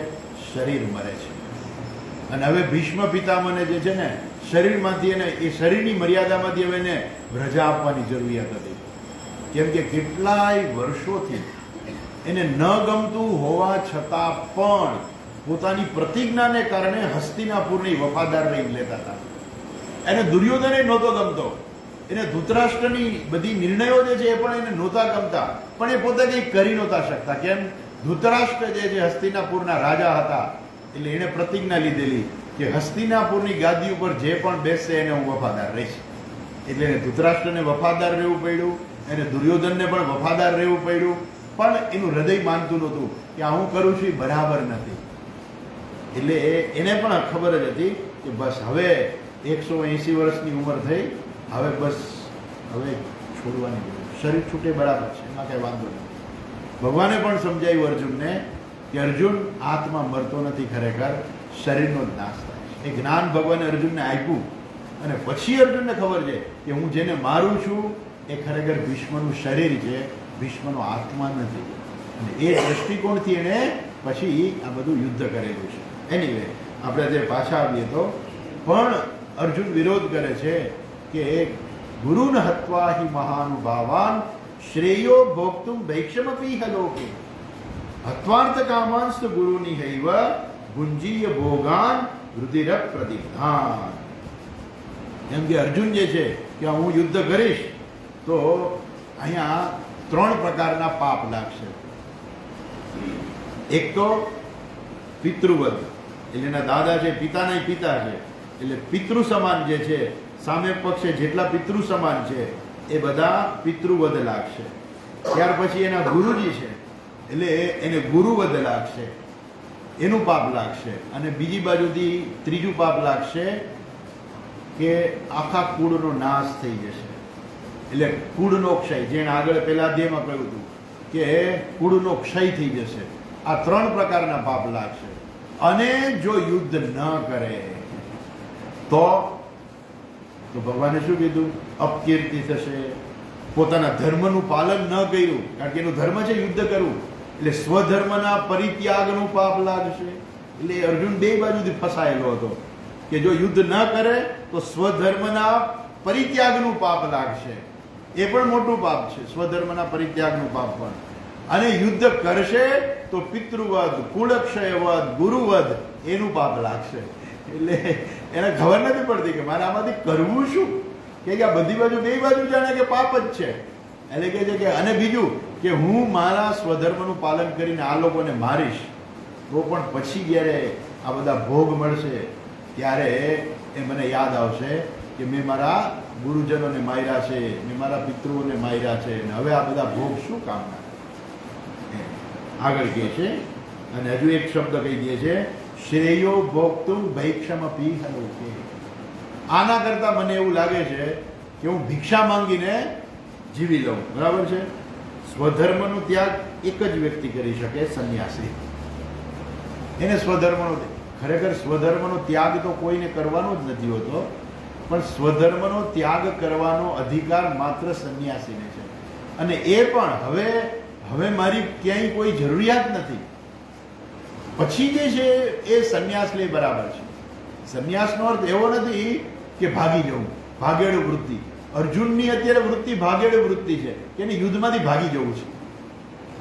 Speaker 1: શરીર મરે છે. અને હવે ભીષ્મ પિતામહને જે છે ને શરીરમાંથી એને એ શરીરની મર્યાદામાંથી હવે એને રજા આપવાની જરૂરિયાત હતી. કેમ કે કેટલાય વર્ષોથી એને ન ગમતું હોવા છતાં પણ પોતાની પ્રતિજ્ઞાને કારણે હસ્તિનાપુરની વફાદાર રહી લેતા હતા. એને દુર્યોધને નહોતો ગમતો, એને ધૃતરાષ્ટ્રની બધી નિર્ણયો જે છે એ પણ એને નહોતા ગમતા, પણ એ પોતે કંઈ કરી નહોતા શકતા. કેમ? ધૃતરાષ્ટ્ર જે છે હસ્તિનાપુરના રાજા હતા, એટલે એને પ્રતિજ્ઞા લીધેલી કે હસ્તિનાપુરની ગાદી ઉપર જે પણ બેસશે એને હું વફાદાર રહીશ. એટલે એને ધૃતરાષ્ટ્રને વફાદાર રહેવું પડ્યું, એને દુર્યોધનને પણ વફાદાર રહેવું પડ્યું, પણ એનું હૃદય માનતું નહોતું કે આ હું કરું છું એ બરાબર નથી. એટલે એને પણ ખબર જ હતી કે બસ હવે 180 વર્ષની ઉંમર થઈ, હવે બસ હવે છોડવાની જરૂર, શરીર છૂટે બરાબર છે, એમાં કઈ વાંધો નથી. ભગવાને પણ સમજાવ્યું અર્જુનને કે અર્જુન, આત્મા મરતો નથી, ખરેખર શરીરનો જ નાશ થાય છે. એ જ્ઞાન ભગવાને અર્જુનને આપ્યું અને પછી અર્જુનને ખબર છે કે હું જેને મારું છું એ ખરેખર ભીષ્મનું શરીર છે, ભીષ્મનો આત્મા નથી. અને એ દ્રષ્ટિકોણથી એણે પછી આ બધું યુદ્ધ કરેલું છે. એનીવે આપણે જે પાછા આવીએ તો પણ અર્જુન વિરોધ કરે છે કે ગુરુન હત્વા હિ મહાનુભાવાન શ્રેયો ભોક્તુમ ભૈક્ષમપી હલોકે હત્વાર્થ કામાંસ્ત ગુરુની હૈવ ગુંજીય ભોગાન રુધિર પ્રદિગ્ધાન. એમ કે અર્જુન જે છે કે હું યુદ્ધ કરીશ તો અહીંયા 3 પ્રકારના પાપ લાગશે. એક તો પિતૃવધ, એટલે એના દાદા છે, પિતાના પિતા છે, એટલે પિતૃ સમાન જે છે, સામે પક્ષે જેટલા પિતૃ સમાન છે એ બધા પિતૃવધ લાગશે. ત્યાર પછી એના ગુરુજી છે એટલે એને ગુરુવધ લાગશે, એનું પાપ લાગશે. અને બીજી બાજુથી ત્રીજું પાપ લાગશે કે આખા કુળનો નાશ થઈ જશે, એટલે કુળનો ક્ષય. જેને આગળ પહેલા અધ્યાયમાં કહ્યું હતું કે કુળનો ક્ષય થઈ જશે. આ 3 પ્રકારના પાપ લાગશે. અને જો યુદ્ધ ન કરે તો ભગવાને શું કીધું? અપકીર્તિ થશે. પોતાના ધર્મનું પાલન ન કર્યું, કારણ કે એનું ધર્મ છે યુદ્ધ કરવું, એટલે સ્વધર્મના પરિત્યાગનું પાપ લાગશે. એટલે અર્જુન 2 બાજુથી ફસાયેલો હતો કે જો યુદ્ધ ન કરે તો સ્વધર્મના પરિત્યાગનું પાપ લાગશે. એ પણ મોટું પાપ છે, સ્વધર્મના પરિત્યાગનું પાપ પણ. અને યુદ્ધ કરશે તો પિતૃવધ, કુળક્ષયવધ, ગુરુવધ એનું પાપ લાગશે. એટલે એને ખબર નથી પડતી કે મારે આમાંથી કરવું શું, કે આ બધી બાજુ 2 બાજુ જાણે કે પાપ જ છે. એટલે કહે છે કે અને બીજું કે હું મારા સ્વધર્મનું પાલન કરીને આ લોકોને મારીશ તો પણ પછી જ્યારે આ બધા ભોગ મળશે ત્યારે એ મને યાદ આવશે કે મેં મારા ગુરુજનોને માર્યા છે, મેં મારા પિતૃઓને માર્યા છે, અને હવે આ બધા ભોગ શું કામના. આગળ કહે છે અને હજુ એક શબ્દ કહી દે છે, શ્રેયો ભોક્તુમ ભૈક્ષમપી હલોકે. આના કરતા મને એવું લાગે છે કે હું ભિક્ષા માંગીને જીવી લઉં. બરાબર છે? સ્વધર્મનો ત્યાગ એક જ વ્યક્તિ કરી શકે, સંન્યાસી. એને સ્વધર્મનો, ખરેખર સ્વધર્મનો ત્યાગ તો કોઈને કરવાનો જ નથી હોતો, પણ સ્વધર્મનો ત્યાગ કરવાનો અધિકાર માત્ર સંન્યાસીને છે. અને એ પણ હવે મારી ક્યાંય કોઈ જરૂરિયાત નથી, પછી જે છે એ સંન્યાસ લે બરાબર છે. સંન્યાસનો અર્થ એવો નથી કે ભાગી જવું, ભાગેડુ વૃત્તિ. અર્જુનની અત્યારે વૃત્તિ ભાગેડુ વૃત્તિ છે કે એને યુદ્ધમાંથી ભાગી જવું છે,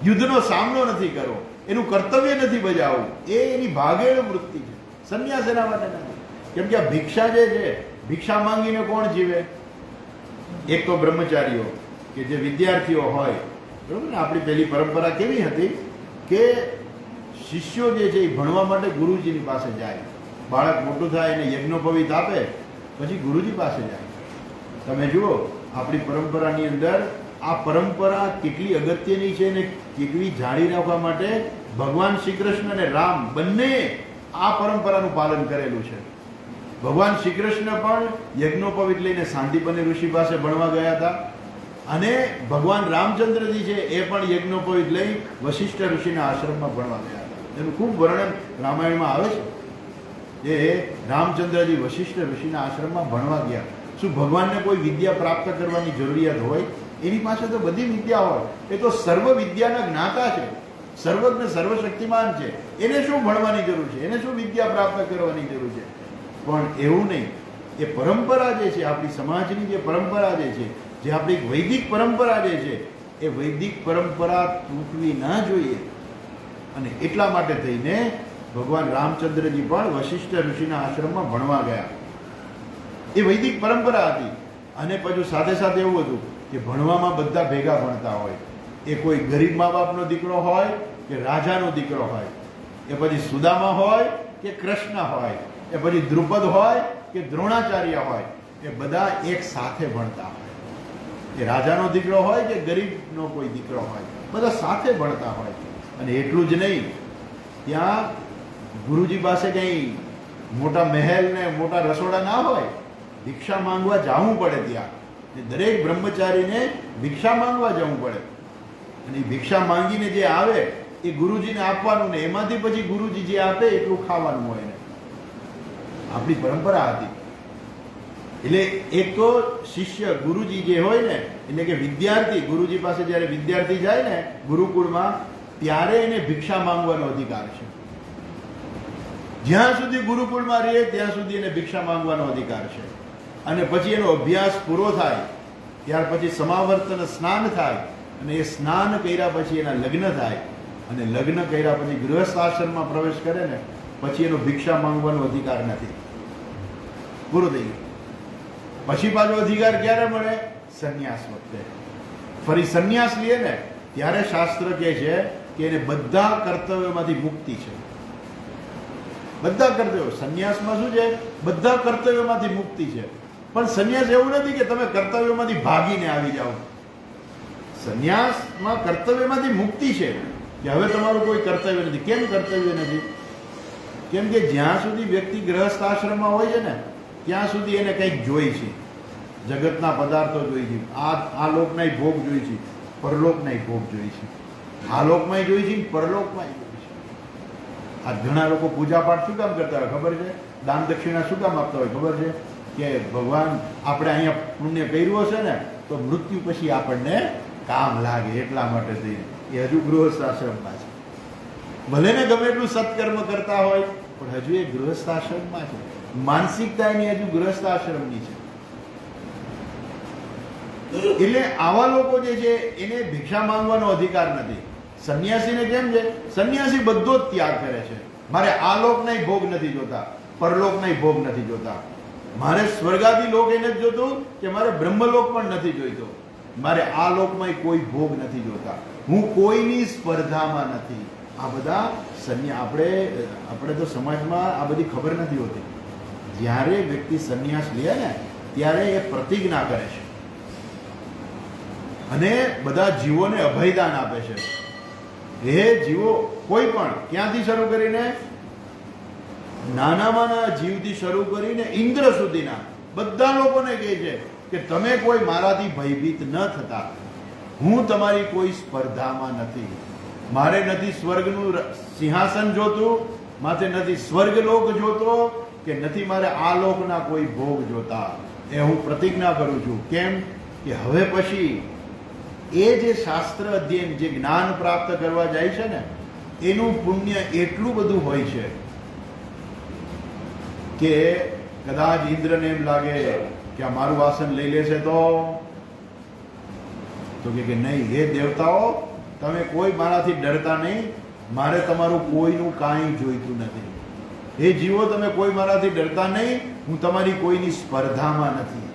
Speaker 1: યુદ્ધનો સામનો નથી કરવો, એનું કર્તવ્ય નથી બજાવવું, એ એની ભાગેડુ વૃત્તિ છે. સંન્યાસ એના માટે નથી. કેમ કે આ ભિક્ષા જે છે, ભિક્ષા માંગીને કોણ જીવે? એક તો બ્રહ્મચારીઓ કે જે વિદ્યાર્થીઓ હોય, બરોબર ને? આપણી પહેલી પરંપરા કેવી હતી કે શિષ્યો જે છે એ ભણવા માટે ગુરુજીની પાસે જાય. બાળક મોટું થાય એને યજ્ઞોપવિત આપે, પછી ગુરુજી પાસે જાય. તમે જુઓ આપણી પરંપરાની અંદર આ પરંપરા કેટલી અગત્યની છે ને કેટલી જાળી રાખવા માટે ભગવાન શ્રી કૃષ્ણ અને રામ બંને આ પરંપરાનું પાલન કરેલું છે. ભગવાન શ્રી કૃષ્ણ પણ યજ્ઞોપવિત લઈને સાંદીપની ઋષિ પાસે ભણવા ગયા હતા, અને ભગવાન રામચંદ્રજી છે એ પણ યજ્ઞોપવિત લઈ વશિષ્ઠ ઋષિના આશ્રમમાં ભણવા ગયા હતા. એનું ખૂબ વર્ણન રામાયણમાં આવે છે. એ રામચંદ્રજી વશિષ્ઠ ઋષિના આશ્રમમાં ભણવા ગયા. શું ભગવાનને કોઈ વિદ્યા પ્રાપ્ત કરવાની જરૂરિયાત હોય? એની પાસે તો બધી વિદ્યા હોય. એ તો સર્વ વિદ્યાના જ્ઞાતા છે, સર્વજ્ઞ સર્વશક્તિમાન છે. એને શું ભણવાની જરૂર છે? એને શું વિદ્યા પ્રાપ્ત કરવાની જરૂર છે? પણ એવું નહીં. એ પરંપરા જે છે, આપણી સમાજની જે પરંપરા જે છે, જે આપણી વૈદિક પરંપરા જે છે, એ વૈદિક પરંપરા તૂટવી ના જોઈએ. અને એટલા માટે થઈને ભગવાન રામચંદ્રજી પણ વશિષ્ઠ ઋષિના આશ્રમમાં ભણવા ગયા. એ વૈદિક પરંપરા હતી. અને પછી સાથે સાથે એવું હતું કે ભણવામાં બધા ભેગા ભણતા હોય. એ કોઈ ગરીબ મા બાપનો દીકરો હોય કે રાજાનો દીકરો હોય, એ પછી સુદામા હોય કે કૃષ્ણ હોય, એ પછી દ્રુપદ હોય કે દ્રોણાચાર્ય હોય, એ બધા એક સાથે ભણતા હોય. એ રાજાનો દીકરો હોય કે ગરીબનો કોઈ દીકરો હોય, બધા સાથે ભણતા હોય. અને એટલું જ નહીં, ત્યાં ગુરુજી પાસે કંઈ મોટા મહેલ ને મોટા રસોડા ના હોય, ભિક્ષા માંગવા જવું પડે. ત્યાં દરેક બ્રહ્મચારીને ભિક્ષા માંગવા જવું પડે. અને ભિક્ષા માંગીને જે આવે એ ગુરુજીને આપવાનું, ને એમાંથી પછી ગુરુજી જે આપે એટલું ખાવાનું હોય ને. આપણી પરંપરા હતી. એટલે એક તો શિષ્ય ગુરુજી જે હોય ને, એટલે કે વિદ્યાર્થી ગુરુજી પાસે જ્યારે વિદ્યાર્થી જાય ને ગુરુકુળમાં, ત્યારે એને ભિક્ષા માંગવાનો અધિકાર છે. જ્યાં સુધી ગુરુકુળમાં રહે ત્યાં સુધી એને ભિક્ષા માંગવાનો અધિકાર છે. અને પછી એનો અભ્યાસ પૂરો થાય, ત્યાર પછી સમાવર્તન સ્નાન થાય, અને એ સ્નાન કર્યા પછી એના લગ્ન થાય, અને લગ્ન કર્યા પછી ગૃહસ્થ આશ્રમમાં પ્રવેશ કરે ને, પછી એનો ભિક્ષા માંગવાનો અધિકાર નથી. પૂરું થઈ ગયું. પછી પાછો અધિકાર ક્યારે મળે? સંન્યાસ વખતે. ફરી સંન્યાસ લે ને ત્યારે શાસ્ત્ર કહે છે કે એને બધા કર્તવ્યોમાંથી મુક્તિ છે. બધા કર્તવ્યો. સંન્યાસમાં શું છે? બધા કર્તવ્યોમાંથી મુક્તિ છે. પણ સંન્યાસ એવું નથી કે તમે કર્તવ્યોમાંથી ભાગીને આવી જાઓ. સંન્યાસમાં કર્તવ્યમાંથી મુક્તિ છે કે હવે તમારું કોઈ કર્તવ્ય નથી. કેમ કર્તવ્ય નથી? કેમ કે જ્યાં સુધી વ્યક્તિ ગૃહસ્થ આશ્રમમાં હોય છે ને, ત્યાં સુધી એને કંઈક જોઈ છે. જગતના પદાર્થો જોઈ છે, આ લોકના ભોગ જોઈ છે, પરલોકના ભોગ જોઈ છે. આ લોકમાં જોઈ છે, પરલોકમાં જોઈ છે. આ ઘણા લોકો પૂજા પાઠ શું કામ કરતા હોય ખબર છે? દાન દક્ષિણા શું કામ આપતા હોય ખબર છે? કે ભગવાન આપણે અહીંયા પુણ્ય કર્યું હશે ને તો મૃત્યુ પછી આપણને કામ લાગે, એટલા માટે થઈને. એ હજુ ગૃહસ્થ આશ્રમમાં છે. ભલે ને ગમે એટલું સત્કર્મ કરતા હોય, પણ હજુ એ ગૃહસ્થ આશ્રમમાં છે. માનસિકતા એની હજુ ગૃહસ્થ આશ્રમની છે. એટલે આવા લોકો જે છે એને ભિક્ષા માંગવાનો અધિકાર નથી. સંન્યાસીને કેમ છે? સંન્યાસી બધો જ ત્યાગ કરે છે. મારે આ લોકના ભોગ નથી જોતા, પરલોકના ભોગ નથી જોતા. મારે સ્વર્ગાદી લોક એને જ જોતું કે મારે બ્રહ્મલોક પણ નથી જોઈતો. મારે આ લોકમાં કોઈ ભોગ નથી જોતા. હું કોઈની સ્પર્ધામાં નથી. આ બધા આપણે તો સમાજમાં આ બધી ખબર નથી હોતી. જ્યારે વ્યક્તિ સંન્યાસ લે ને ત્યારે એ પ્રતિજ્ઞા કરે છે અને બધા જીવોને અભયદાન આપે છે. એ જીવો કોઈ પણ ક્યાંથી શરૂ કરીને નાનામાં નાના જીવથી શરૂ કરીને ઇન્દ્ર સુધીના બધા લોકોને કહે છે કે તમે કોઈ મારાથી ભયભીત ન થતા. હું તમારી કોઈ સ્પર્ધામાં નથી. મારે નથી સ્વર્ગનું સિંહાસન જોતું, માથે નથી સ્વર્ગલોક જોતો, કે નથી મારે આ લોકના કોઈ ભોગ જોતા. એ હું પ્રતિજ્ઞા કરું છું. કેમ કે હવે પછી એ જે શાસ્ત્ર અધ્યયન, જે જ્ઞાન પ્રાપ્ત કરવા જાય છે ને, એનું પુણ્ય એટલું બધું હોય છે કે કદાચ ઇન્દ્રને એમ લાગે કે આ મારું આસન લઈ લેશે તો કે નહીં, હે દેવતાઓ, તમે કોઈ મારાથી ડરતા નહીં. મારે તમારું કોઈનું કાંઈ જોઈતું નથી. હે જીવો, તમે કોઈ મારાથી ડરતા નહીં. હું તમારી કોઈની સ્પર્ધામાં નથી.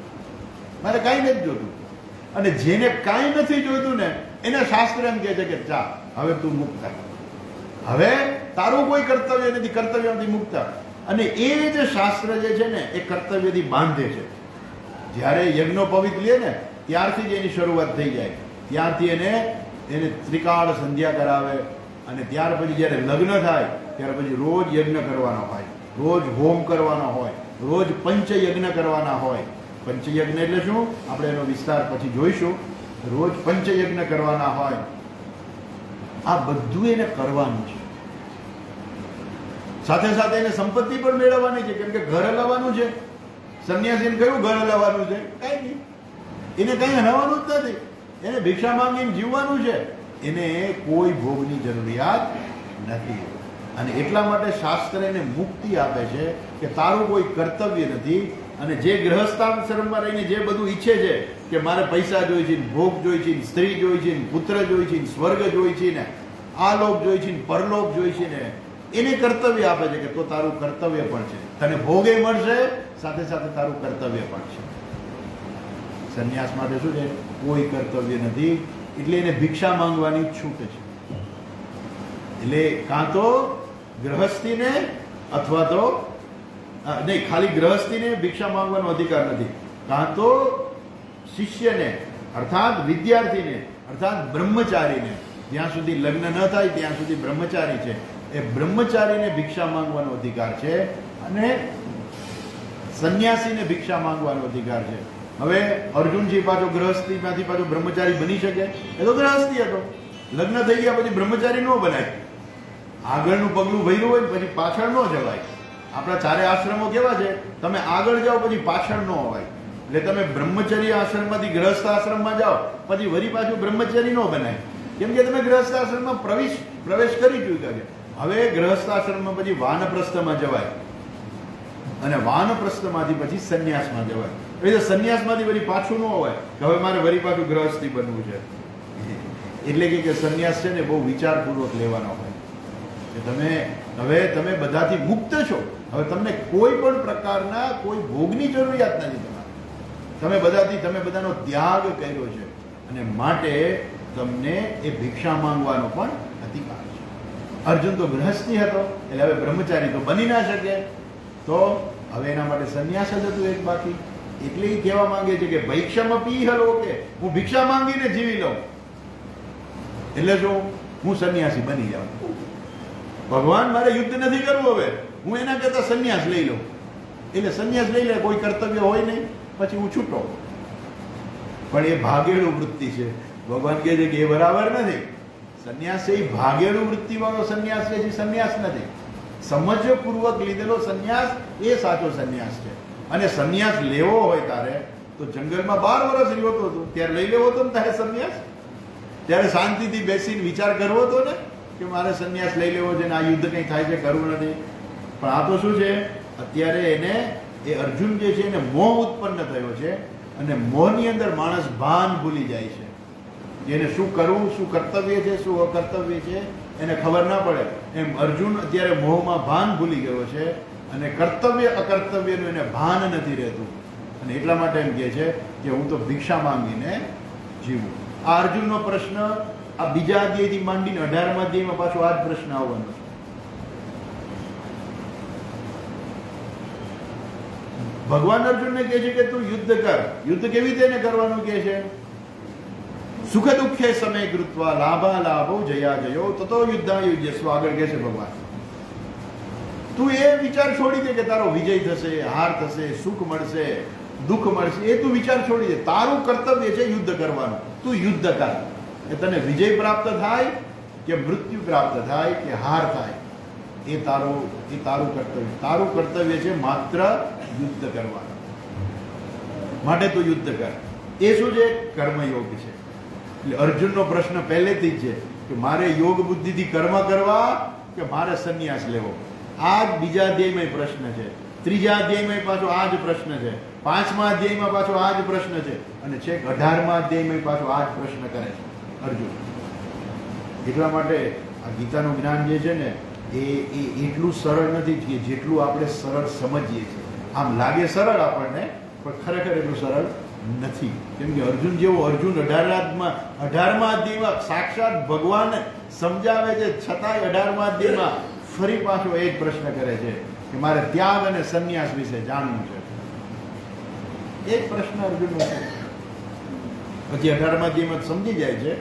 Speaker 1: મારે કાંઈ નથી જોતું. અને જેને કાંઈ નથી જોઈતું ને એને શાસ્ત્ર એમ કહે છે કે જા, હવે તું મુક્ત. હવે તારું કોઈ કર્તવ્ય નથી, કર્તવ્યમાંથી મુક્ત. અને એ જે શાસ્ત્ર જે છે ને એ કર્તવ્યથી બાંધે છે. જ્યારે યજ્ઞોપવિત લે ને ત્યારથી જ એની શરૂઆત થઈ જાય. ત્યારથી એને ત્રિકાળ સંધ્યા કરાવે. અને ત્યાર પછી જ્યારે લગ્ન થાય ત્યાર પછી રોજ યજ્ઞ કરવાનો હોય. રોજ હોમ કરવાનો હોય, રોજ પંચયજ્ઞ કરવાના હોય. પંચયજ્ઞ એટલે શું? આપણે એનો વિસ્તાર પછી જોઈશું. રોજ પંચયજ્ઞ કરવાના હોય, આ બધું એને કરવાનું છે. સાથે સાથે એને સંપત્તિ પણ મેળવવાની છે, કેમ કે ઘર હલાવવાનું છે. સંન્યાસીને કયું ઘર હલાવવાનું છે? કઈ નહીં, એને કઈ હલાવવાનું જ નથી. એને ભિક્ષા માંગીને જીવવાનું છે. એને કોઈ ભોગની જરૂરિયાત નથી. અને એટલા માટે શાસ્ત્ર એને મુક્તિ આપે છે કે તારું કોઈ કર્તવ્ય નથી. અને જે ગૃહસ્થાશ્રમમાં રહીને જે બધું ઈચ્છે છે કે મારે પૈસા જોઈ છે, ભોગ જોઈ છે, સ્ત્રી જોઈ છે, પુત્ર જોઈ છે, સ્વર્ગ જોઈ છે, ને આ લોક જોઈ છે, પરલોક જોઈ છે, ને એને કર્તવ્ય આપે છે કે તો તારું કર્તવ્ય પણ છે, તને ભોગે મળશે, સાથે સાથે તારું કર્તવ્ય પણ છે. સંન્યાસ માટે શું છે? કોઈ કર્તવ્ય નથી. એટલે એને ભિક્ષા માંગવાની છૂટ છે. એટલે કાં તો ગૃહસ્થીને અથવા તો નહીં, ખાલી ગૃહસ્થીને ભિક્ષા માંગવાનો અધિકાર નથી. કાં તો શિષ્યને અર્થાત વિદ્યાર્થીને અર્થાત બ્રહ્મચારીને, જ્યાં સુધી લગ્ન ન થાય ત્યાં સુધી બ્રહ્મચારી છે, એ બ્રહ્મચારીને ભિક્ષા માંગવાનો અધિકાર છે. અને સંન્યાસીને ભિક્ષા માંગવાનો અધિકાર છે. હવે અર્જુનજી પાછો ગૃહસ્થીમાંથી પાછો બ્રહ્મચારી બની શકે? એ તો ગૃહસ્થી હતો. લગ્ન થઈ ગયા પછી બ્રહ્મચારી ન બનાય. આગળનું પગલું ભર્યું હોય પછી પાછળ ન જવાય. આપણા ચારે આશ્રમો કેવા છે? તમે આગળ જાઓ પછી પાછળ ન અવાય. એટલે તમે બ્રહ્મચર્ય આશ્રમમાંથી ગ્રહસ્થ આશ્રમમાં જાઓ પછી વળી પાછું બ્રહ્મચારી ન બનાય, કેમ કે તમે ગ્રહસ્થ આશ્રમમાં પ્રવેશ કરી ચૂક્યા છે. હવે ગ્રહસ્થ આશ્રમમાં પછી વાનપ્રસ્થમાં જવાય અને વાનપ્રસ્થમાંથી પછી સંન્યાસમાં જવાય. એટલે સંન્યાસમાંથી વળી પાછું ન હોય કે હવે મારે વળી પાછું ગૃહસ્થી બનવું છે. એટલે કે સંન્યાસ છે ને બહુ વિચારપૂર્વક લેવાનો હોય કે તમે બધાથી મુક્ત છો. હવે તમને કોઈ પણ પ્રકારના કોઈ ભોગની જરૂરિયાત નથી. તમે બધાનો ત્યાગ કર્યો છે અને માટે તમને એ ભિક્ષા માંગવાનો પણ અધિકાર છે. અર્જુન તો ગૃહસ્થી હતો એટલે હવે બ્રહ્મચારી તો બની ના શકે, તો હવે એના માટે સંન્યાસ જ હતું એક બાકી. એટલે એ કહેવા માંગે છે કે ભૈક્ષમપી લોકે, હું ભિક્ષા માંગીને જીવી લઉં. એટલે જો હું સંન્યાસી બની જાઉં. ભગવાન મારે યુદ્ધ નથી કરવું, હવે હું એના કરતા સંન્યાસ લઈ લઉં. એટલે સંન્યાસ લઈ લે, કોઈ કર્તવ્ય હોય નહીં, પછી હું છૂટો. પણ એ ભાગેડું વૃત્તિ છે. ભગવાન કહે છે કે એ બરાબર નથી. સંન્યાસ છે એ ભાગેડું વૃત્તિ વાળો સંન્યાસ છે, જે સંન્યાસ નથી. સમજપૂર્વક લીધેલો સંન્યાસ એ સાચો સંન્યાસ છે. અને સંન્યાસ લેવો હોય તારે તો જંગલમાં 12 વર્ષ રહ્યો હતો ત્યારે લઈ લેવો હતો ને તારે સંન્યાસ. ત્યારે શાંતિથી બેસીને વિચાર કરવો હતો ને કે મારે સંન્યાસ લઈ લેવો છે ને આ યુદ્ધ કંઈ થાય છે, કરવું નથી. પણ આ તો શું છે? અત્યારે એને એ અર્જુન જે છે એને મોહ ઉત્પન્ન થયો છે અને મોહની અંદર માણસ ભાન ભૂલી જાય છે. જેને શું કરવું, શું કર્તવ્ય છે, શું અકર્તવ્ય છે એને ખબર ના પડે. એમ અર્જુન અત્યારે મોહમાં ભાન ભૂલી ગયો છે અને કર્તવ્ય અકર્તવ્યનું એને ભાન નથી રહેતું. અને એટલા માટે એમ કહે છે કે હું તો ભિક્ષા માંગીને જીવું. આ અર્જુનનો પ્રશ્ન આ બીજા અધ્યાયથી માંડીને 18મા અધ્યાયમાં પાછો આ જ પ્રશ્ન આવવાનો છે. ભગવાન અર્જુનને કહે છે કે તું યુદ્ધ કર. યુદ્ધ કેવી રીતે કરવાનું કહે છે? સુખ દુઃખે સમય કૃત્વા લાભા લાભો જયા જયો તતો યુદ્ધા યુજ્યસ્વ. આગળ કહે છે ભગવાન તું એ વિચાર છોડી દે કે તારો વિજય થશે, હાર થશે, સુખ મળશે, દુઃખ મળશે, એ તું વિચાર છોડી દે. તારું કર્તવ્ય છે યુદ્ધ કરવાનું. તું યુદ્ધ કર. એ તને વિજય પ્રાપ્ત થાય કે મૃત્યુ પ્રાપ્ત થાય કે હાર થાય, એ તારું કર્તવ્ય. તારું કર્તવ્ય છે માત્ર યુદ્ધ કરવાનું. માટે તું યુદ્ધ કર. એ શું છે? કર્મયોગ છે. એટલે અર્જુનનો પ્રશ્ન પહેલેથી જ છે કે મારે યોગ બુદ્ધિથી કર્મ કરવા કે મારે સંન્યાસ લેવો. આ જ બીજા અધ્યાયમાં પ્રશ્ન છે, ત્રીજા અધ્યાયમાં પાછો આ જ પ્રશ્ન છે, 5મા અધ્યાયમાં પાછો આ જ પ્રશ્ન છે અને છેક 18મા અધ્યાયમાં પાછો આ જ પ્રશ્ન કરે છે અર્જુન. એટલા માટે આ ગીતાનું જ્ઞાન જે છે ને એ એટલું સરળ નથી કે જેટલું આપણે સરળ સમજીએ છીએ. આમ લાગે સરળ આપણને, પણ ખરેખર એટલું સરળ નથી. કેમ કે અર્જુન 18મા અધ્યાયમાં સાક્ષાત ભગવાન સમજાવે છે, છતાંય 18મા અધ્યાયમાં ફરી પાછો એ જ પ્રશ્ન કરે છે કે મારે ત્યાગ અને સંન્યાસ વિશે જાણવું છે. એક પ્રશ્ન અર્જુનનો છે. પછી 18મા અધ્યાયમાં સમજી જાય છે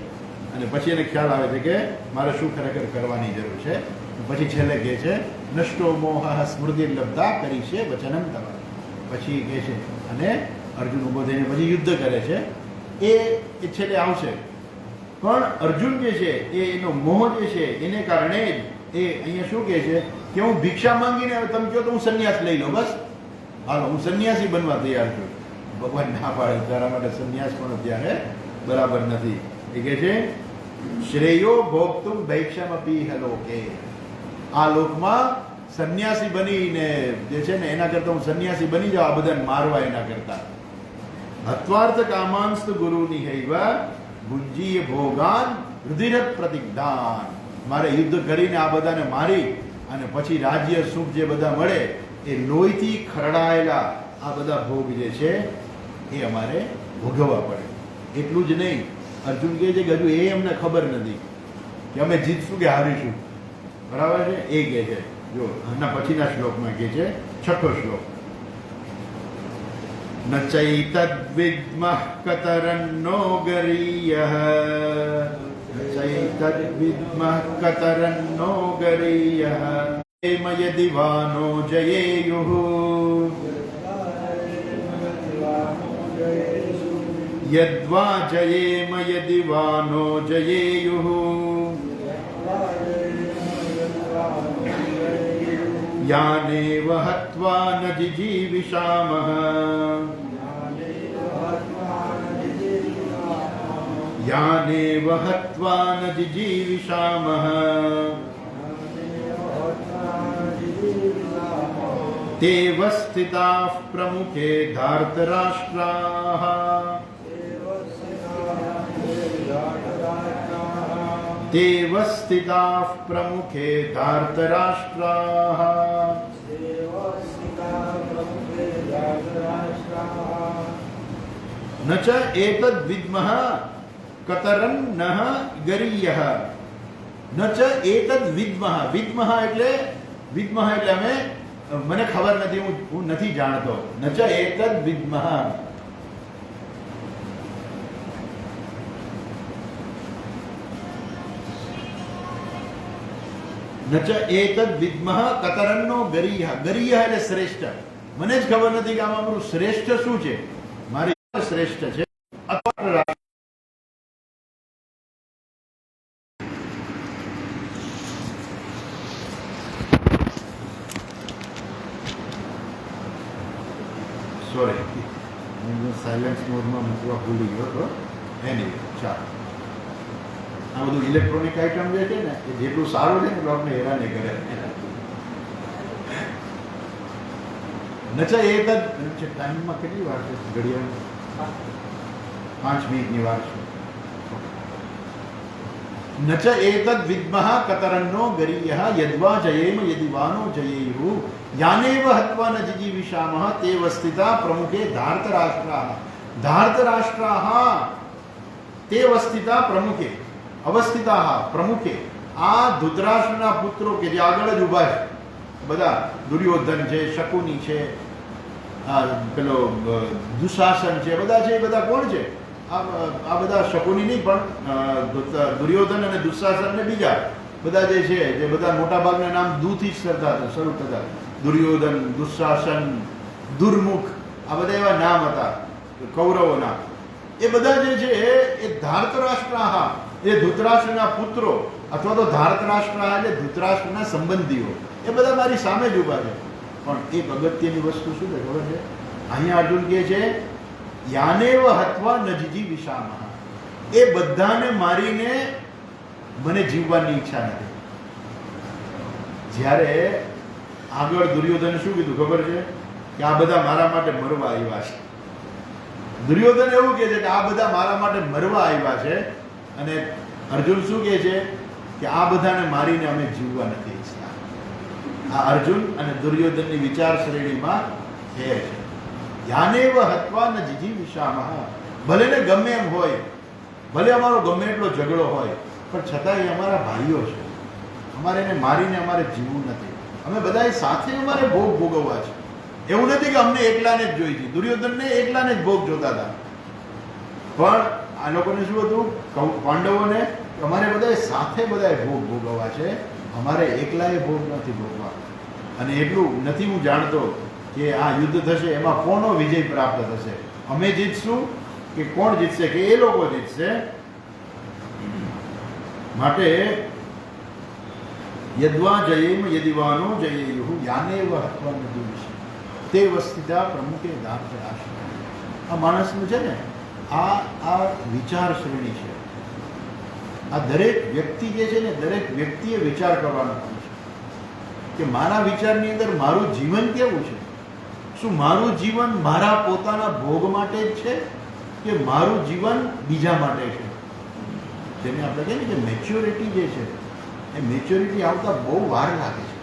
Speaker 1: અને પછી એને ખ્યાલ આવે છે કે મારે શું ખરેખર કરવાની જરૂર છે. પછી છેલ્લે કહે છે નષ્ટો મોહ સ્મૃતિ લબ્ધા કરી છે વચનમ તવ. પછી કહે છે અને અર્જુન ઉભો થઈને પછી યુદ્ધ કરે છે. એ છેલ્લે આવશે. પણ અર્જુન જે છે એનો મોહ જે છે એને કારણે જ એ અહીંયા શું કહે છે કે હું ભિક્ષા માંગીને તમે કહો તો હું સંન્યાસ લઈ લઉં, બસ હાલો હું સંન્યાસી બનવા તૈયાર છું. ભગવાન ના પાડે તારા માટે સંન્યાસ પણ અત્યારે બરાબર નથી. એ કહે છે શ્રેયો ભોગતુમ ભૈક્ષમપી હલોકે. આ લોકમાં સંન્યાસી બનીને જે છે ને એના કરતા હું સંન્યાસી બની જાઉં આ બધાને મારવા એના કરતા. હત્વાર્થ કામાંસ્ત ગુરુની હૈવ ભુંજીય ભોગાન રુધિર પ્રતિજ્ઞાન. મારે યુદ્ધ કરીને આ બધાને મારી અને પછી રાજ્ય સુખ જે બધા મળે એ લોહીથી ખરડાયેલા આ બધા ભોગ જે છે એ અમારે ભોગવવા પડે. એટલું જ નહીં, અર્જુન કહે છે કે હજુ એ અમને ખબર નથી કે અમે જીતશું કે હારીશું. બરાબર છે? એ કહે છે. જો આના પછીના શ્લોકમાં કહે છે, છઠ્ઠો શ્લોક, ન ચૈતદ્વિદ્મઃ કતરન્નો ગરીયઃ ચૈતદ્વિદ્મઃ કતરન્નો ગરીયઃ યદિવાનો જયેયુઃ યદ્વા જયેમ યદિવાનો જયેયુઃ યાનેવ હત્વા ન જીજીવિષામઃ યાનેવ હત્વા ન જીજીવિષામઃ તેવ સ્થિતાઃ પ્રમુખે ધાર્તરાષ્ટ્રાઃ તેવ સ્થિતાઃ પ્રમુખે ધાર્તરાષ્ટ્રાઃ ન ચ એતદ્ વિદ્મઃ કતરન્નઃ ગરીયઃ. ન ચ એતદ્ વિદ્મઃ. વિદ્મઃ એટલે અમે મને ખબર નથી, હું નથી જાણતો. ન ચ એતદ્ વિદ્મઃ. ન ચ એતદ્ વિદ્મઃ કતરન્નો ગરીયઃ. ગરીયઃ એટલે શ્રેષ્ઠ. મને જ ખબર નથી કે આમાં મારું શ્રેષ્ઠ શું છે. મારી શ્રેષ્ઠ છે સોરી હું સાયલેન્સ મોડમાં મૂકવા ભૂલી ગયો હતો. એની ચાલો, આ બધું ઇલેક્ટ્રોનિક આઇટમ જે છે ને એ જેટલું સારું છે ને એટલું આપણે હેરાન કરે. નચા એ ટાઈમમાં કેટલી વાર છે? ઘડિયાળ 5 મિનિટની વાર છે. નચ એતદ્ વિદ્મઃ કતરન્નો ગરીયઃ યદ્વા જયેમ યદિવાનો જયેયુઃ યાનેવ હત્વા ન જીજીવિષામઃ તેવ સ્થિતા પ્રમુખે ધાર્તરાષ્ટ્રાઃ. ધાર્તરાષ્ટ્રાઃ તેવ સ્થિતા પ્રમુખે અવસ્થિતાઃ પ્રમુખે. આ ધૃતરાષ્ટ્રના પુત્રો કે જે આગળ જ ઊભા છે બધા, દુર્યોધન છે, શકુની છે, પેલો દુશાસન છે, બધા છે. એ બધા કોણ છે? આ બધા શકુની નહીં પણ દુર્યોધન અને દુશાસન ને બીજા બધા જે છે, જે બધા મોટા ભાગના નામ દુથી જ શરૂ થતા. દુર્યોધન, દુશાસન, દુર્મુખ, આ બધા એવા નામ હતા કૌરવોના. એ બધા જે છે એ ધાર્તરાષ્ટ્રાઃ એ ધૃતરાષ્ટ્રના પુત્રો અથવા તો ધાર્તરાષ્ટ્રાઃ એટલે ધૃતરાષ્ટ્રના સંબંધીઓ. એ બધા મારી સામે જ ઊભા છે. પણ એક અગત્યની વસ્તુ શું છે ખબર છે? અહીંયા અર્જુન કહે છે યાનેવ હત્વા ન જીજીવિષામઃ. એ બધાને મારીને મને જીવવાની ઈચ્છા નથી. જ્યારે આગળ દુર્યોધને શું કીધું ખબર છે? કે આ બધા મારા માટે મરવા આવ્યા છે. દુર્યોધન એવું કહે છે કે આ બધા મારા માટે મરવા આવ્યા છે, અને અર્જુન શું કહે છે કે આ બધાને મારીને અમે જીવવા નથી ઈચ્છતા. આ અર્જુન અને દુર્યોધનની વિચાર શ્રેણીમાં છે. યાનેવ હત્વા ન જીજીવિષામઃ. ભલે ને ગમે એમ હોય, ભલે અમારો ગમે એટલો ઝઘડો હોય, પણ છતાં એ અમારા ભાઈઓ છે. અમારે એને મારીને અમારે જીવવું નથી. અમે બધાએ સાથે અમારે ભોગ ભોગવવા છે. એવું નથી કે અમને એકલાને જ જોઈ છે. દુર્યોધનને એકલાને જ ભોગ જોતા હતા. પણ આ લોકોને શું હતું? પાંડવોને અમારે બધાએ સાથે બધાએ ભોગ ભોગવવા છે. અમારે એકલાએ ભોગ નથી ભોગવા, અને એટલું નથી હું જાણતો કે આ યુદ્ધ થશે એમાં કોનો વિજય પ્રાપ્ત થશે, અમે જીતશું કે કોણ જીતશે, કે એ લોકો જીતશે. માટે યદ્વા જયેમ યદિવાનો જયેયુઃ યાનેવ હત્વા ન જીવિષ્ય તે વસ્તિતા પ્રમુખે દાર્થરાશ. આ માણસનું છે ને આ વિચાર શ્રેણી છે. આ દરેક વ્યક્તિ જે છે ને, દરેક વ્યક્તિએ વિચાર કરવાનો છે કે મારા વિચારની અંદર મારું જીવન કેવું છે. શું મારું જીવન મારા પોતાના ભોગ માટે જ છે કે મારું જીવન બીજા માટે છે? જેને આપણે કહીએ ને કે મેચ્યોરિટી જે છે, એ મેચ્યોરિટી આવતા બહુ વાર લાગે છે.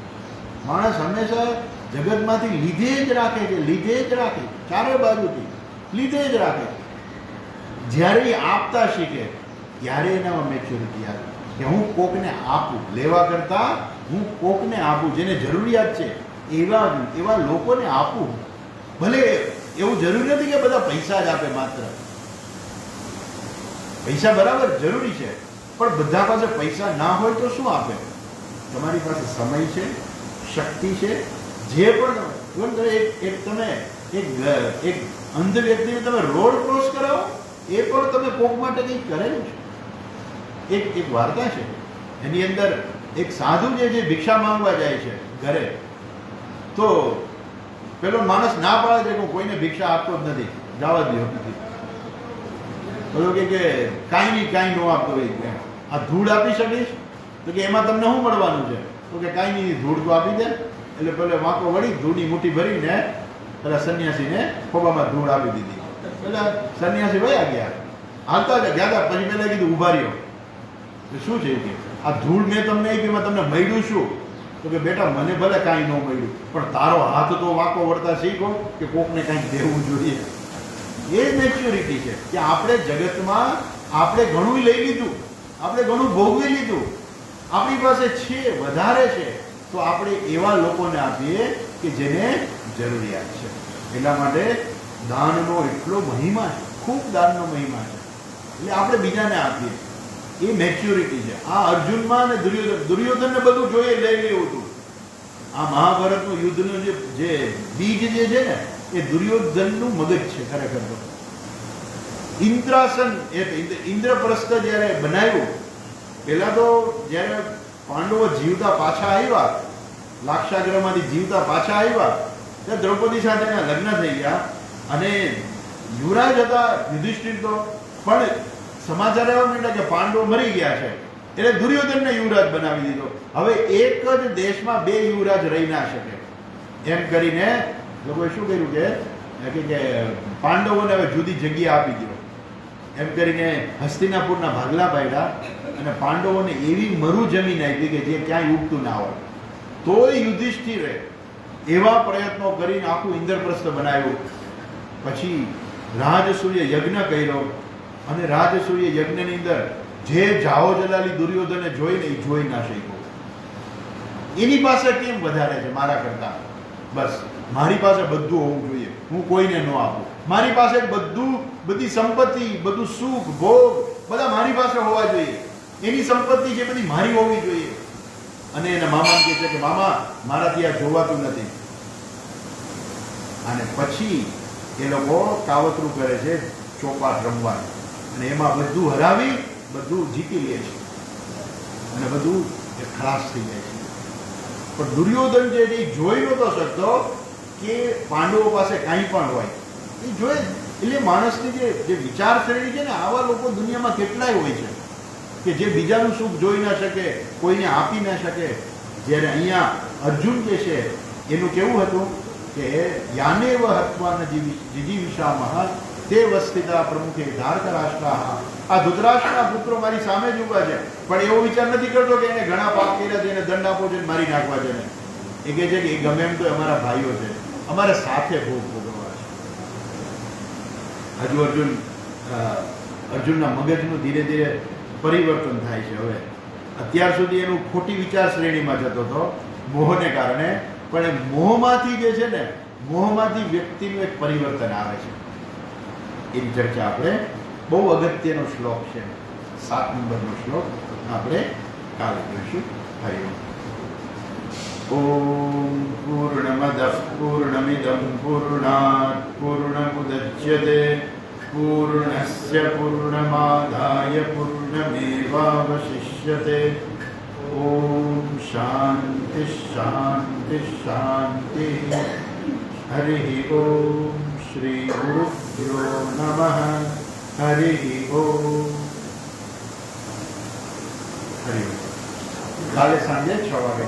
Speaker 1: માણસ હંમેશા જગતમાંથી લીધે જ રાખે છે, લીધે જ રાખે, ચારે બાજુથી લીધે જ રાખે. જ્યારે એ આપતા શીખે ત્યારે એનામાં મેચ્યોરિટી આવે કે હું કોકને આપું, લેવા કરતા હું કોકને આપું, જેને જરૂરિયાત છે એવા લોકોને આપું. ભલે એવું જરૂરી નથી કે બધા પૈસા જ આપે, માત્ર પૈસા બરાબર જરૂરી છે, પણ બધા પાસે પૈસા ના હોય તો શું આપે? તમારી પાસે સમય છે, શક્તિ છે, જે પણ તમે એક અંધ વ્યક્તિને તમે રોડ ક્રોસ કરાવો, એ પણ તમે કોક માટે કંઈક કરેલું છે. એક વાર્તા છે, એની અંદર એક સાધુ જે ભિક્ષા માંગવા જાય છે ઘરે, તો પેલો માણસ ના પાડે છે કે હું કોઈને ભિક્ષા આપતો જ નથી, જવા દો નથી. પેલો કે કાંઈ નહીં, કાંઈ ન આપતો હોય, આ ધૂળ આપી શકીશ? તો કે એમાં તમને શું મળવાનું છે? તો કે કાંઈ નહીં, ધૂળ તો આપી દે. એટલે પેલો વાંકો વળી ધૂળની મુઠ્ઠી ભરીને પેલા સંન્યાસીને ખોબામાં ધૂળ આપી દીધી. પેલા સંન્યાસી વયા ગયા, હાલતા ગયા હતા. પછી પેલા કીધું ઊભા રહ્યો, શું છે કે આ ધૂળ મેં તમને આપી, એમાં તમને મળ્યું શું? તો કે બેટા મને ભલે કાંઈ ન મળ્યું, પણ તારો હાથ તો વાંકો વળતા શીખો કે કોકને કાંઈક દેવું જોઈએ. એ મેચ્યોરિટી છે કે આપણે જગતમાં આપણે ઘણું લઈ લીધું, આપણે ઘણું ભોગવી લીધું, આપણી પાસે છે, વધારે છે, તો આપણે એવા લોકોને આપીએ કે જેને જરૂરિયાત છે. એટલા માટે દાનનો એટલો મહિમા છે, ખૂબ દાનનો મહિમા છે. એટલે આપણે બીજાને આપીએ, એ મેચ્યોરિટી છે. આ અર્જુનમાં અને દુર્યોધનને બધું જોઈએ લઈ લેવું હતું. આ મહાભારતનું યુદ્ધનું જે બીજ જે છે ને, એ દુર્યોધનનું મગજ છે ખરેખર. તો ઇન્દ્રાસન, ઇન્દ્રપ્રસ્થ જ્યારે બનાવ્યું, પહેલા તો જ્યારે પાંડવો જીવતા પાછા આવ્યા, લાક્ષાગ્રહમાંથી જીવતા પાછા આવ્યા, ત્યારે દ્રૌપદી સાથે એના લગ્ન થઈ ગયા, અને યુવરાજ હતા યુધિષ્ઠિર તો, પણ સમાચાર એવા માંડ્યા કે પાંડવો મરી ગયા છે, એટલે દુર્યોધનને યુવરાજ બનાવી દીધો. હવે એક જ દેશમાં બે યુવરાજ રહી ના શકે, એમ કરીને લોકોએ શું કર્યું કે પાંડવોને હવે જુદી જગ્યા આપી દો, એમ કરીને હસ્તિનાપુરના ભાગલા પાડ્યા, અને પાંડવોને એવી મરુ જમીન આપી કે જે ક્યાંય ઉગતું ના હોય. તોય યુધિષ્ઠિરે એવા પ્રયત્નો કરીને આખું ઇન્દ્રપ્રસ્થ બનાવ્યું. પછી રાજસૂય યજ્ઞ કર્યો, અને રાજસૂય યજ્ઞની અંદર જે જાઓ જલાલી દુર્યોધને જોઈને એ જોઈ ના શક્યો. એની પાસે કેમ વધારે છે મારા કરતા? બસ મારી પાસે બધું હોવું જોઈએ, હું કોઈને ન આપું. મારી પાસે બધી સંપત્તિ, બધું સુખ ભોગ બધા મારી પાસે હોવા જોઈએ. એની સંપત્તિ જે બધી મારી હોવી જોઈએ. અને એના મામા કહે છે કે મામા મારાથી આ જોવાતું નથી. અને પછી એ લોકો કાવતરું કરે છે ચોપાટ રમવાનું, અને એમાં બધું હરાવી બધું જીતી લે છે, અને બધું ખલાસ થઈ જાય છે. પણ દુર્યોધન જે જોઈ નહોતો શકતો કે પાંડવો પાસે કાંઈ પણ હોય, એ જોઈ. એટલે માણસની જે વિચારસરણી છે ને, આવા લોકો દુનિયામાં કેટલાય હોય છે કે જે બીજાનું સુખ જોઈ ના શકે, કોઈને આપી ના શકે. જ્યારે અહીંયા અર્જુન જે છે એનું કેવું હતું કે યાનેવ હત્વા જીજીવિષામઃ તે વસ્તિતા પ્રમુખે ધાર્તરાષ્ટ્રાઃ. આ ધૃતરાષ્ટ્રના પુત્રો મારી સામે જ ઉભા છે, પણ એવો વિચાર નથી કરતો કે એને ઘણા પાપ કર્યા છે, એને દંડ આપવો છે, મારી નાખવા છે. એ કહે છે કે એ ગમે એમ તો અમારા ભાઈઓ છે, અમારે સાથે ભોગ ભોગવવા છે. હજુ અર્જુનના મગજનું ધીરે ધીરે પરિવર્તન થાય છે. હવે અત્યાર સુધી એનું ખોટી વિચાર શ્રેણીમાં જતો હતો મોહને કારણે, પણ એ મોહમાંથી જે છે ને, મોહમાંથી વ્યક્તિનું એક પરિવર્તન આવે છે. એની ચર્ચા આપણે, બહુ અગત્યનો શ્લોક છે, 7 નંબરનો શ્લોક, આપણે કાલે જોઈશું. હરિઓમ. ॐ पूर्णमदः पूर्णमिदं पूर्णात् पूर्णमुदच्यते पूर्णस्य पूर्णमादाय पूर्णमेवावशिष्यते ॐ शान्ति शान्ति शान्तिः हरिः ॐ श्री गुरुभ्यो नमः हरिः ॐ हरि ओम। काले सांजे 6 वागे